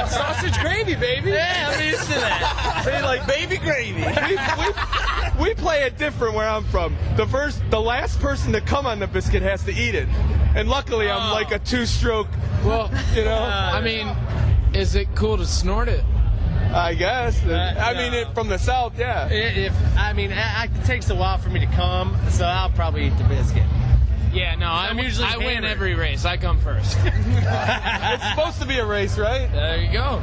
Sausage gravy, baby. Yeah, I'm used to that. Say like baby gravy. We play it different where I'm from. The last person to come on the biscuit has to eat it, and luckily I'm like a two-stroke. Well, you know. I mean, is it cool to snort it? I guess. I mean, from the south, yeah. It takes a while for me to come, so I'll probably eat the biscuit. Yeah, no, I win every race. I come first. It's supposed to be a race, right? There you go.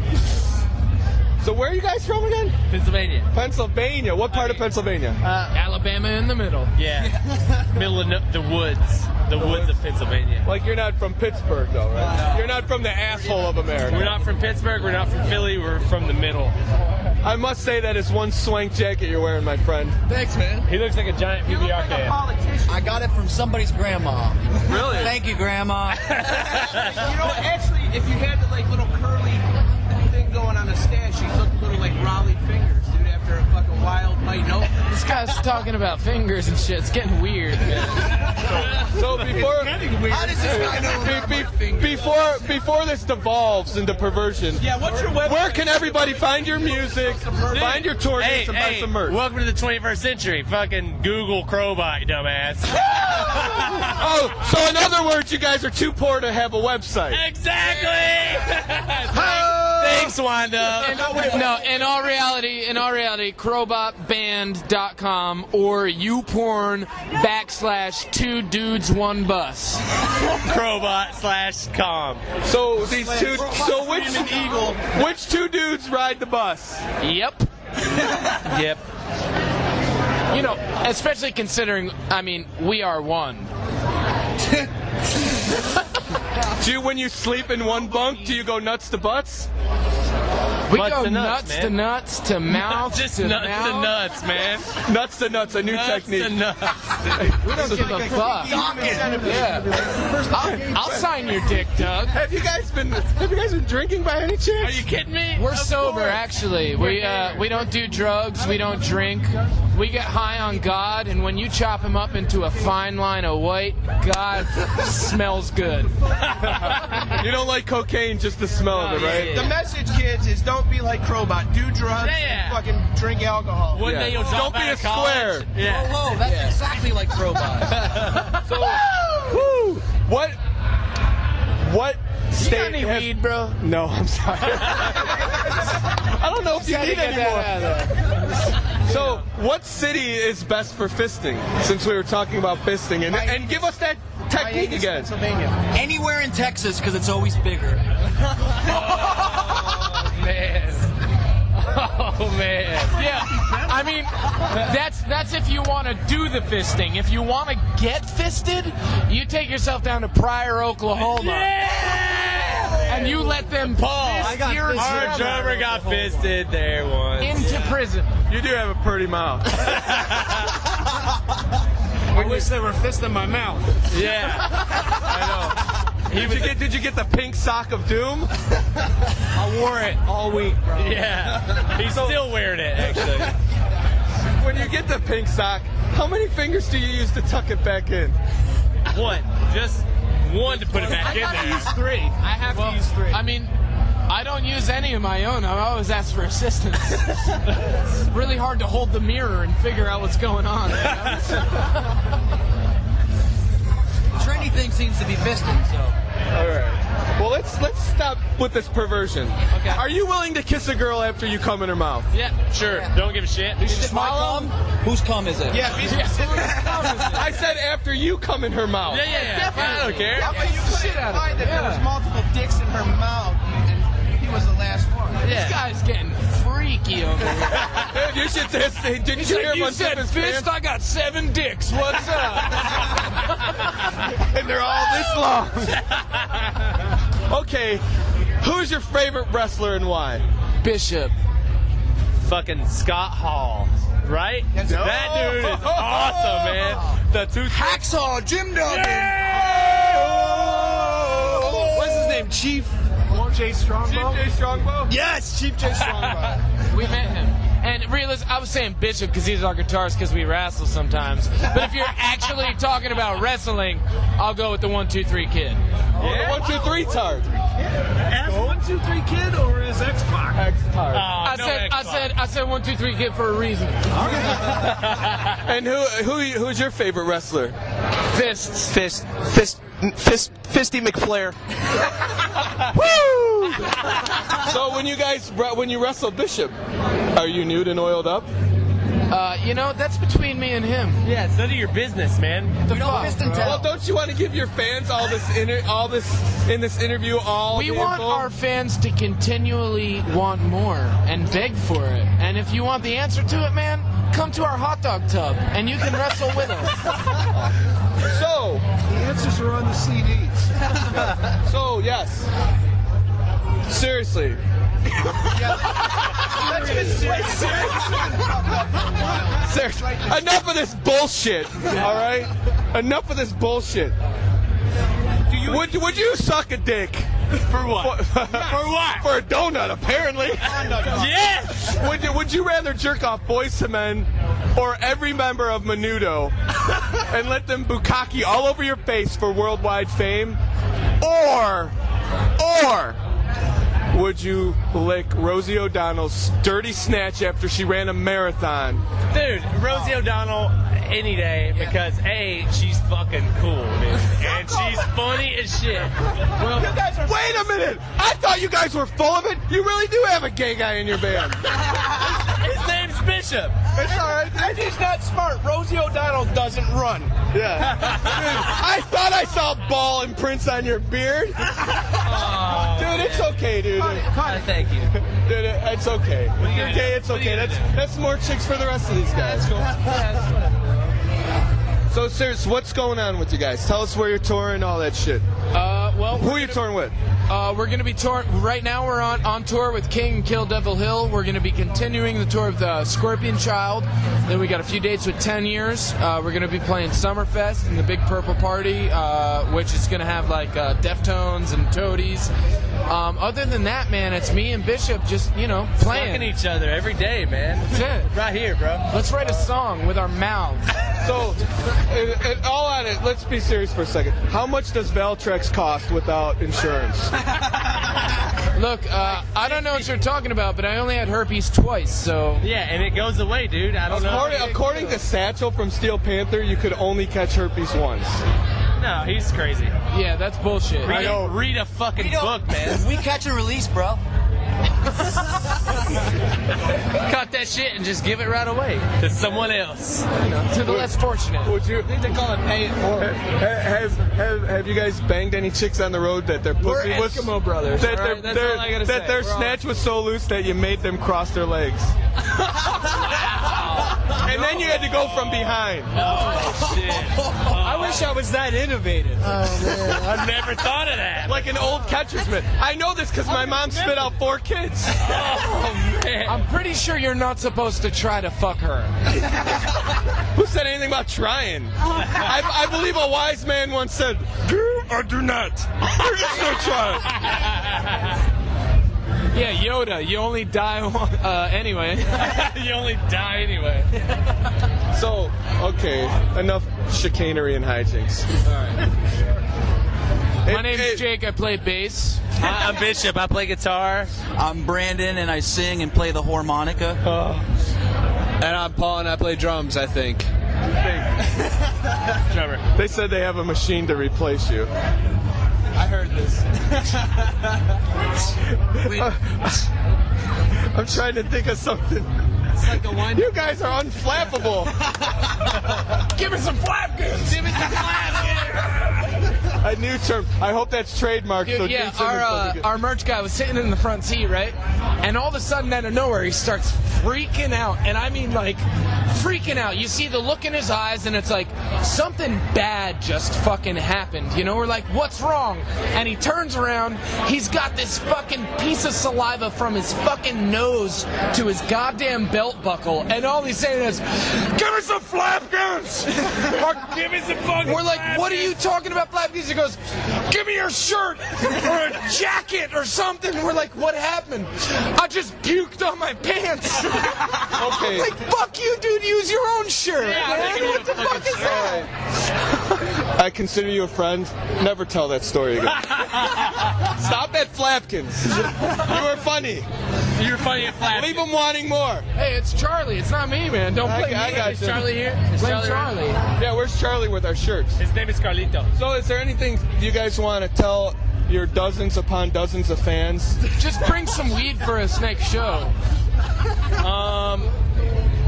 So where are you guys from again? Pennsylvania. Pennsylvania. What part of Pennsylvania? Alabama in the middle. Yeah. Middle of the woods. The woods of Pennsylvania. Like you're not from Pittsburgh, though, right? No. You're not from the asshole of America. We're not from Pittsburgh. We're not from Philly. We're from the middle. I must say that is one swank jacket you're wearing, my friend. Thanks, man. He looks like a giant PBR can. I got it from somebody's grandma. Really? Thank you, Grandma. Actually, if you had the little curly thing going on a stash, you look a little like Raleigh fingers, dude, after a fucking wild night. No. This guy's talking about fingers and shit. It's getting weird. So before this devolves into perversion, yeah, what's your website? Where can everybody find your music, find your tour dates, and buy some merch? Welcome to the 21st century. Fucking Google Crobot, you dumbass. Oh, so in other words, you guys are too poor to have a website. Exactly. Thanks, Wanda. In all reality, crobotband.com or youporn/2dudes1bus. Crobot/com. So these two. So which two dudes ride the bus? Yep. Yep. You know, especially considering, we are one. When you sleep in one bunk, do you go nuts to butts? We go nuts to nuts to mouth Just to nuts mouth. to nuts, man. Nuts to nuts, a new technique. To nuts. We don't give a fuck. Yeah. I'll sign your dick, Doug. Have you guys been drinking by any chance? Are you kidding me? We're sober, actually. We don't do drugs. We don't drink. We get high on God, and when you chop him up into a fine line of white, God smells good. You don't like cocaine, just the smell of it, right? The message, kids, is don't be like Crobot. Do drugs and fucking drink alcohol. One day you'll Don't be a square. Yeah. Whoa, that's exactly like Crobot. So, woo! What state got any weed, bro? No, I'm sorry. I don't know if you need any more. So, what city is best for fisting? Since we were talking about fisting, and give us that technique again. Pennsylvania. Anywhere in Texas, because it's always bigger. Oh, man. Oh, man. Yeah, I mean, that's if you want to do the fisting. If you want to get fisted, you take yourself down to Pryor, Oklahoma. And you let them fist your Our drummer got fisted there once. into prison. You do have a pretty mouth. I wish they were fisting my mouth. Yeah, I know. Did you get the pink sock of doom? I wore it all week, bro. Yeah. He's still wearing it, actually. When you get the pink sock, how many fingers do you use to tuck it back in? One. Just one to put it back in there. I have to use three. I have to use three. I mean, I don't use any of my own. I always ask for assistance. It's really hard to hold the mirror and figure out what's going on. Trendy thing seems to be fisting, so. All right. Well, let's stop with this perversion. Okay. Are you willing to kiss a girl after you come in her mouth? Yeah, sure. Don't give a shit. Is it my cum? Whose cum is it? Yeah, be specific. I said after you come in her mouth. Yeah. Definitely. I don't care. Yeah, but you couldn't find that there was multiple dicks in her mouth, and he was the last one. This guy's getting freaky over here. Dude, you should just, didn't you hear him You on said Tippin's fist, Pants? I got 7 dicks. What's up? And they're all this long. Okay, who's your favorite wrestler and why? Bishop. Fucking Scott Hall, right? That dude is awesome, man. The two Hacksaw Jim Duggan. What's his name? Chief J. Strongbow? Chief J. Strongbow? Yes, Chief J. Strongbow. We met him. And realize I was saying Bishop because he's our guitarist because we wrestle sometimes. But if you're actually talking about wrestling, I'll go with the 1, 2, 3 Kid. Yeah, 1, 2, 3 tard. As 1, 2, 3 Kid or as X-Pac? X-Tard. I said 1, 2, 3 Kid for a reason. And who's your favorite wrestler? Fists. Fisty McFlair. Woo! So when you wrestle Bishop, are you nude and oiled up? That's between me and him. Yeah, it's none of your business, man. We don't fist and tell. Well, don't you want to give your fans all this in this interview? We want our fans to continually want more and beg for it. And if you want the answer to it, man, come to our hot dog tub and you can wrestle with us. So The answers are on the CDs. So yes, seriously. Seriously. Enough of this bullshit. All right. Enough of this bullshit. Would you suck a dick? For what? For what? For a donut, apparently. Yes! Would you rather jerk off Boyz II Men or every member of Menudo and let them bukkake all over your face for worldwide fame? Or would you lick Rosie O'Donnell's dirty snatch after she ran a marathon? Dude, Rosie O'Donnell any day because A, she's fucking cool, dude. And she's funny as shit. Well, you guys are wait a minute! I thought you guys were full of it! You really do have a gay guy in your band. His name's Bishop. It's alright. And he's not smart. Rosie O'Donnell doesn't run. Yeah. Dude, I thought I saw ball imprints on your beard. Dude, it's okay, dude. Thank you. Dude, it's okay. If you're gay, it's okay. That's more chicks for the rest of these guys. So, serious, what's going on with you guys? Tell us where you're touring, all that shit. Well, who are you touring with? We're going to be touring. Right now, we're on tour with King and Kill Devil Hill. We're going to be continuing the tour of the Scorpion Child. Then we got a few dates with 10 Years. We're going to be playing Summerfest and the Big Purple Party, which is going to have like Deftones and Toadies. Other than that, man, it's me and Bishop just, playing. Fucking each other every day, man. That's it. Right here, bro. Let's write a song with our mouths. So, all on it, let's be serious for a second. How much does Valtrex cost without insurance? Look, I don't know what you're talking about, but I only had herpes twice, so... Yeah, and it goes away, dude. I don't know. According to Satchel from Steel Panther, you could only catch herpes once. No, he's crazy. Yeah, that's bullshit. Read a fucking book, man. We catch and release, bro. Cut that shit and just give it right away to someone else. To the less fortunate. Would you? I think they call it pay it forward. Have you guys banged any chicks on the road that their pussy We're was Eskimo brothers. That all right? That's all I gotta that say. their snatch was so loose that you made them cross their legs. And then you had to go from behind. Oh shit! I wish I was that innovative. Oh man, I never thought of that. Like an old catcher's mitt. I know this because my mom spit out 4 kids. Oh man! I'm pretty sure you're not supposed to try to fuck her. Who said anything about trying? I believe a wise man once said, "Do or do not. There is no try." Yeah, Yoda, you only die anyway. You only die anyway. So, okay, enough chicanery and hijinks. All right. My name's Jake. I play bass. I'm Bishop. I play guitar. I'm Brandon, and I sing and play the harmonica. And I'm Paul, and I play drums, I think. Trevor. They said they have a machine to replace you. I heard this. I'm trying to think of something. It's like the wine. You guys are unflappable. Give me some flapkins. Give me some flapkins. A new term. I hope that's trademarked. Dude, so yeah, Jason doesn't get- our merch guy was sitting in the front seat, right? And all of a sudden, out of nowhere, he starts freaking out. And I mean, like, freaking out. You see the look in his eyes, and it's like, something bad just fucking happened. You know, we're like, what's wrong? And he turns around, he's got this fucking piece of saliva from his fucking nose to his goddamn belt buckle. And all he's saying is, give me some flapkins! Or give me some fucking We're like, what are you talking about, flapkins? He goes, give me your shirt or a jacket or something. We're like, what happened? I just puked on my pants. Okay. Like, fuck you, dude. Use your own shirt. Man. What the fuck is that? I consider you a friend. Never tell that story again. Stop that flapkins. You were funny. You're funny at flapkins. Leave them wanting more. Hey, it's Charlie. It's not me, man. Don't blame me. I got Is you. Charlie here? Is Blame Charlie Charlie. around? Yeah, where's Charlie with our shirts? His name is Carlito. So is there anything you guys want to tell your dozens upon dozens of fans? Just bring some weed for us next show.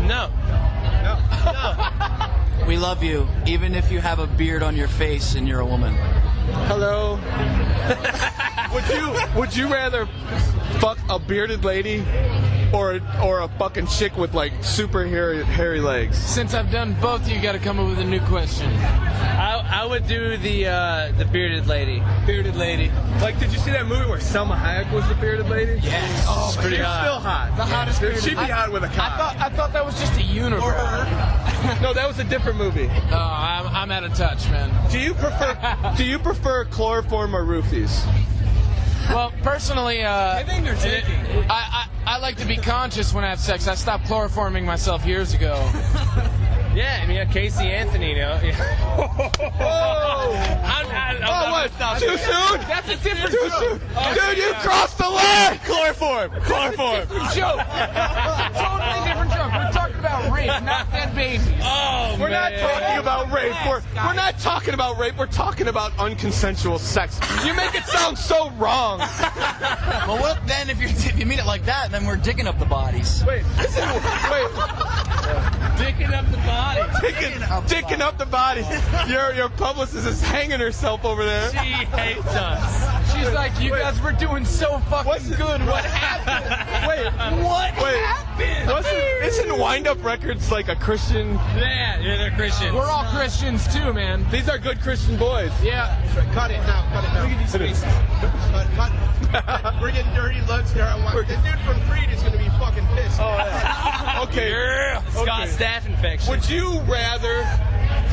No. We love you, even if you have a beard on your face and you're a woman. Hello. Would you rather fuck a bearded lady or a fucking chick with like super hairy legs? Since I've done both, you got to come up with a new question. I would do the bearded lady. Bearded lady. Like, did you see that movie where Selma Hayek was the bearded lady? Yes. Oh, She's pretty she's hot. still hot. The hottest bearded. She'd be hot with a cock. I thought that was just a unibrow. No, that was a different movie. Oh, I'm out of touch, man. Do you prefer chloroform or roofies? Well, personally, Giving or taking? I like to be conscious when I have sex. I stopped chloroforming myself years ago. Yeah, I mean, Casey Anthony, you know. Oh, what? Too soon? That's a different Too joke. soon. Dude, you crossed the line. Chloroform. Different joke. Totally different joke. We're talking about rape, not dead babies. Oh, We're not talking about rape. We're not talking about rape. We're talking about unconsensual sex. You make it sound so wrong. Well, what then if you mean it like that, then we're digging up the bodies. Wait. Dicking up the body. Dicking up the body. Your publicist is hanging herself over there. She hates us. She's like, you guys were doing so fucking good. What happened? Wait, What happened? Isn't Wind Up Records like a Christian? Yeah, they're Christians. We're all Christians too, man. These are good Christian boys. Yeah. Cut it now. Look at these faces. Cut. We're getting dirty looks here. The dude from Creed is going to be fucking pissed. Oh, yeah. Okay. Yeah. Scott staph infection. Would you rather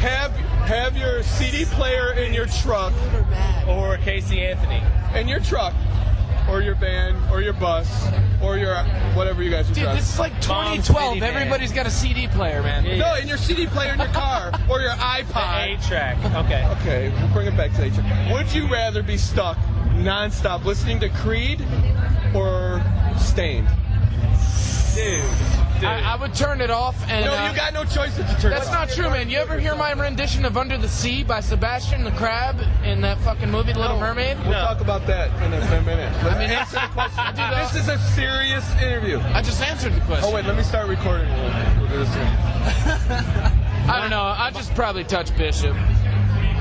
have your CD player in your truck Or Casey Anthony. in your truck, or your van, or your bus, or your whatever you guys are Dude, driving? this is like 2012. Everybody's got a CD player, man. No, in your CD player in your car, or your iPod. 8-track. Okay. Okay, we'll bring it back to 8-track. Would you rather be stuck nonstop listening to Creed or Stained? Dude. I would turn it off and... No, you got no choice but to turn it off. That's not true, man. You ever hear my rendition of Under the Sea by Sebastian the Crab in that fucking movie, The Little Mermaid? We'll talk about that in a minute. I mean, answer the question. This is a serious interview. I just answered the question. Oh, wait, let me start recording. We'll do this again. I don't know. I'd just probably touch Bishop.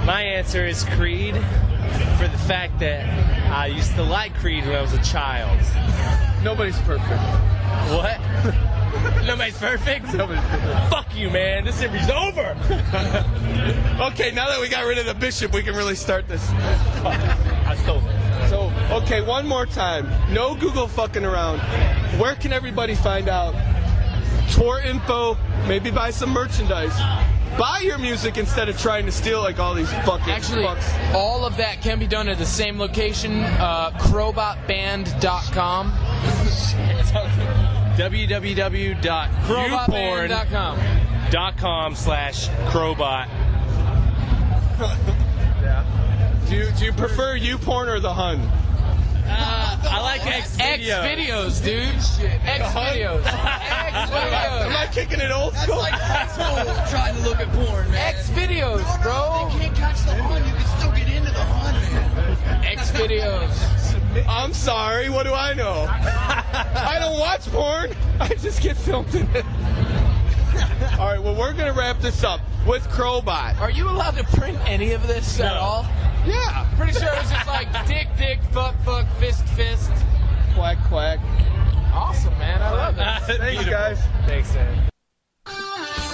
My answer is Creed for the fact that I used to like Creed when I was a child. Nobody's perfect. What? Nobody's perfect? Nobody's perfect. Fuck you, man. This interview's over. Okay, now that we got rid of the Bishop, we can really start this. I stole it. So, okay, one more time. No Google fucking around. Where can everybody find out tour info, maybe buy some merchandise? Buy your music instead of trying to steal like all these fucking fucks. All of that can be done at the same location, crobotband.com. www.crobotband.com/crobot. Yeah. Do you prefer YouPorn or the Hun? I like X Videos, dude. X Videos. Am I kicking it old school? That's like high school trying to look at porn, man. X Videos, bro. You can't catch the Hun. You can still get into the Hun, man. X Videos. I'm sorry, what do I know? I don't watch porn. I just get filmed in it. All right, well, we're going to wrap this up with Crobot. Are you allowed to print any of this at all? Yeah. Pretty sure it was just like dick, fuck, fist, quack, quack. Awesome, man. I love it. Thanks, guys. Thanks, man.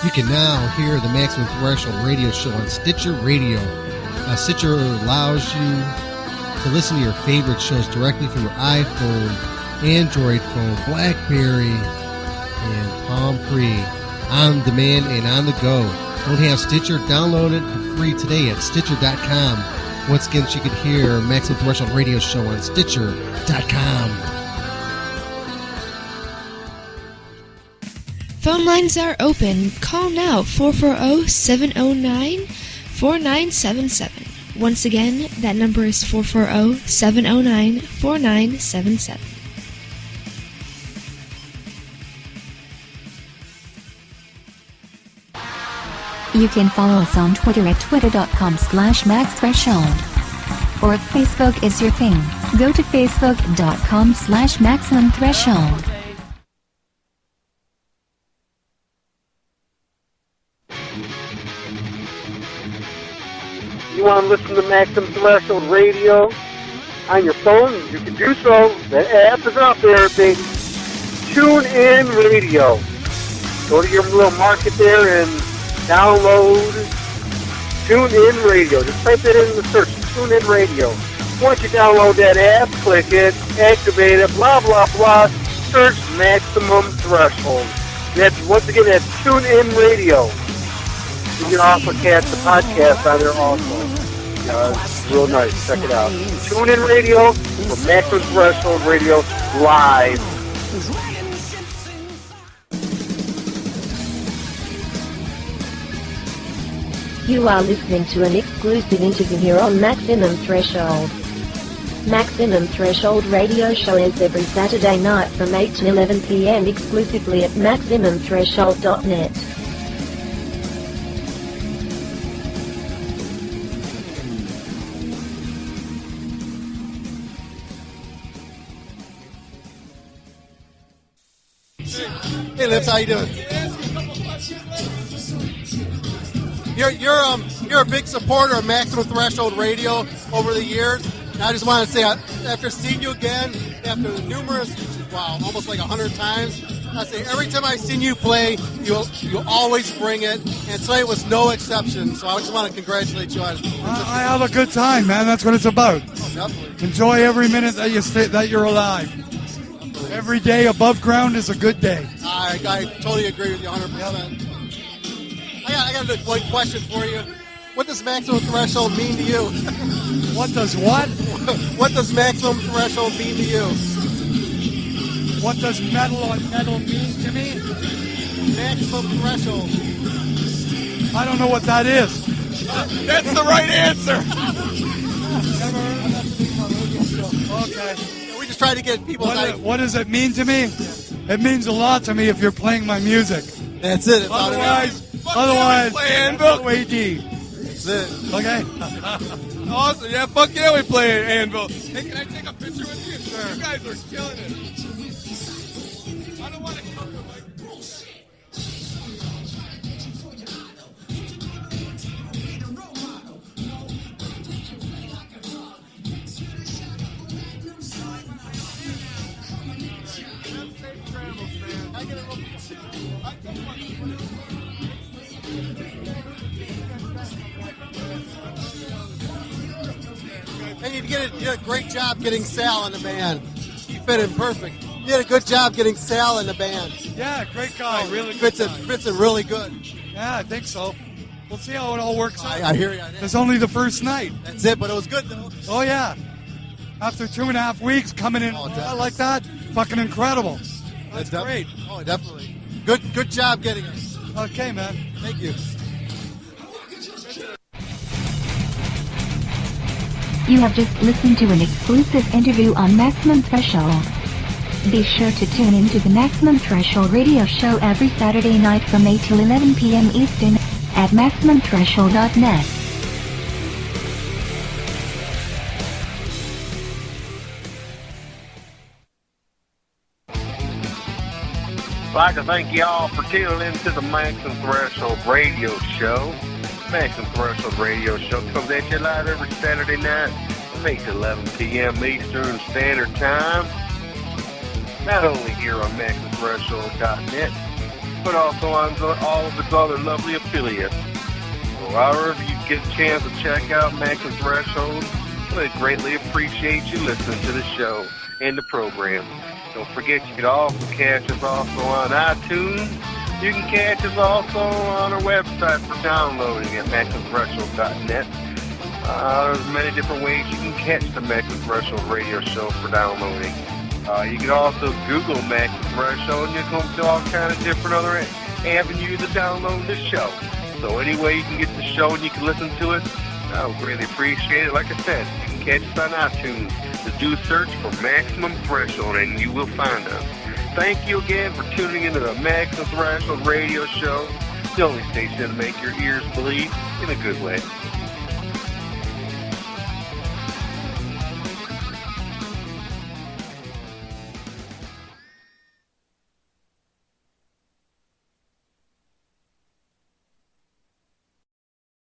You can now hear the Maximum Threshold radio show on Stitcher Radio. Stitcher allows you to listen to your favorite shows directly from your iPhone, Android phone, BlackBerry, and Palm Pre, on demand and on the go. Don't have Stitcher? Download it for free today at Stitcher.com. Once again, you can hear Maximum Threshold radio show on Stitcher.com. Phone lines are open. Call now, 440-709-4977. Once again, that number is 440-709-4977. You can follow us on Twitter at twitter.com/MaxThreshold. Or if Facebook is your thing, go to facebook.com/MaximumThreshold. You want to listen to Maximum Threshold Radio on your phone? You can do so. The app is out there, baby. Tune in Radio. Go to your little market there and download Tune In Radio. Just type it in the search, Tune In Radio. Once you download that app, click it, activate it, blah, blah, blah. Search Maximum Threshold. Once again, that's Tune In Radio. You can also catch the podcast on there also. It's real nice. Check it out. Tune In Radio for Maximum Threshold Radio live. You are listening to an exclusive interview here on Maximum Threshold. Maximum Threshold radio show is every Saturday night from 8 to 11 p.m. exclusively at MaximumThreshold.net. Hey, Lipps, how you doing? You're a big supporter of Maximum Threshold Radio over the years. I just want to say, after seeing you again, after the numerous, almost like 100 times, I say every time I've seen you play, you always bring it, and tonight was no exception. So I just want to congratulate you on. I have a good time, man. That's what it's about. Oh, definitely. Enjoy every minute that you're alive. Definitely. Every day above ground is a good day. I totally agree with you 100%. I got one question for you. What does maximum threshold mean to you? What does what? What does maximum threshold mean to you? What does metal on metal mean to me? Maximum threshold. I don't know what that is. That's the right answer. Okay. We just try to get people. What does it mean to me? It means a lot to me if you're playing my music. That's it. Otherwise, play Anvil. AD. That's it. Okay. Awesome. Yeah, fuck yeah, we play Anvil. Hey, can I take a picture with you? Sure. You guys are killing it. I don't want to kill you, Mike. And you did a great job getting Sal in the band. You fit in perfect. You did a good job getting Sal in the band. Yeah, great guy. Really fits it really good. Yeah, I think so. We'll see how it all works out. I hear you. It's only the first night. That's it, but it was good though. Oh yeah. After 2.5 weeks coming in like that, fucking incredible. That's great. Oh, definitely. Good job getting us. Okay, man. Thank you. You have just listened to an exclusive interview on Maximum Threshold. Be sure to tune in to the Maximum Threshold radio show every Saturday night from 8 till 11 p.m. Eastern at MaximumThreshold.net. I'd like to thank you all for tuning in to the Maximum Threshold radio show. Maximum Threshold radio show comes at you live every Saturday night from 8 to 11 p.m. Eastern Standard Time. Not only here on MaximumThreshold.net, but also on all of its other lovely affiliates. So however you get a chance to check out Maximum Threshold, we'd greatly appreciate you listening to the show and the program. Don't forget you can also catch us also on iTunes. You can catch us also on our website for downloading at MaximumThreshold.net. There's many different ways you can catch the Maximum Threshold radio show for downloading. You can also Google Maximum Threshold and you'll come to all kind of different other avenues to download this show. So any way you can get the show and you can listen to it, I would really appreciate it. Like I said, you can catch us on iTunes. Just do a search for Maximum Threshold and you will find us. Thank you again for tuning into the Maximum Threshold radio show, the only station to make your ears bleed in a good way.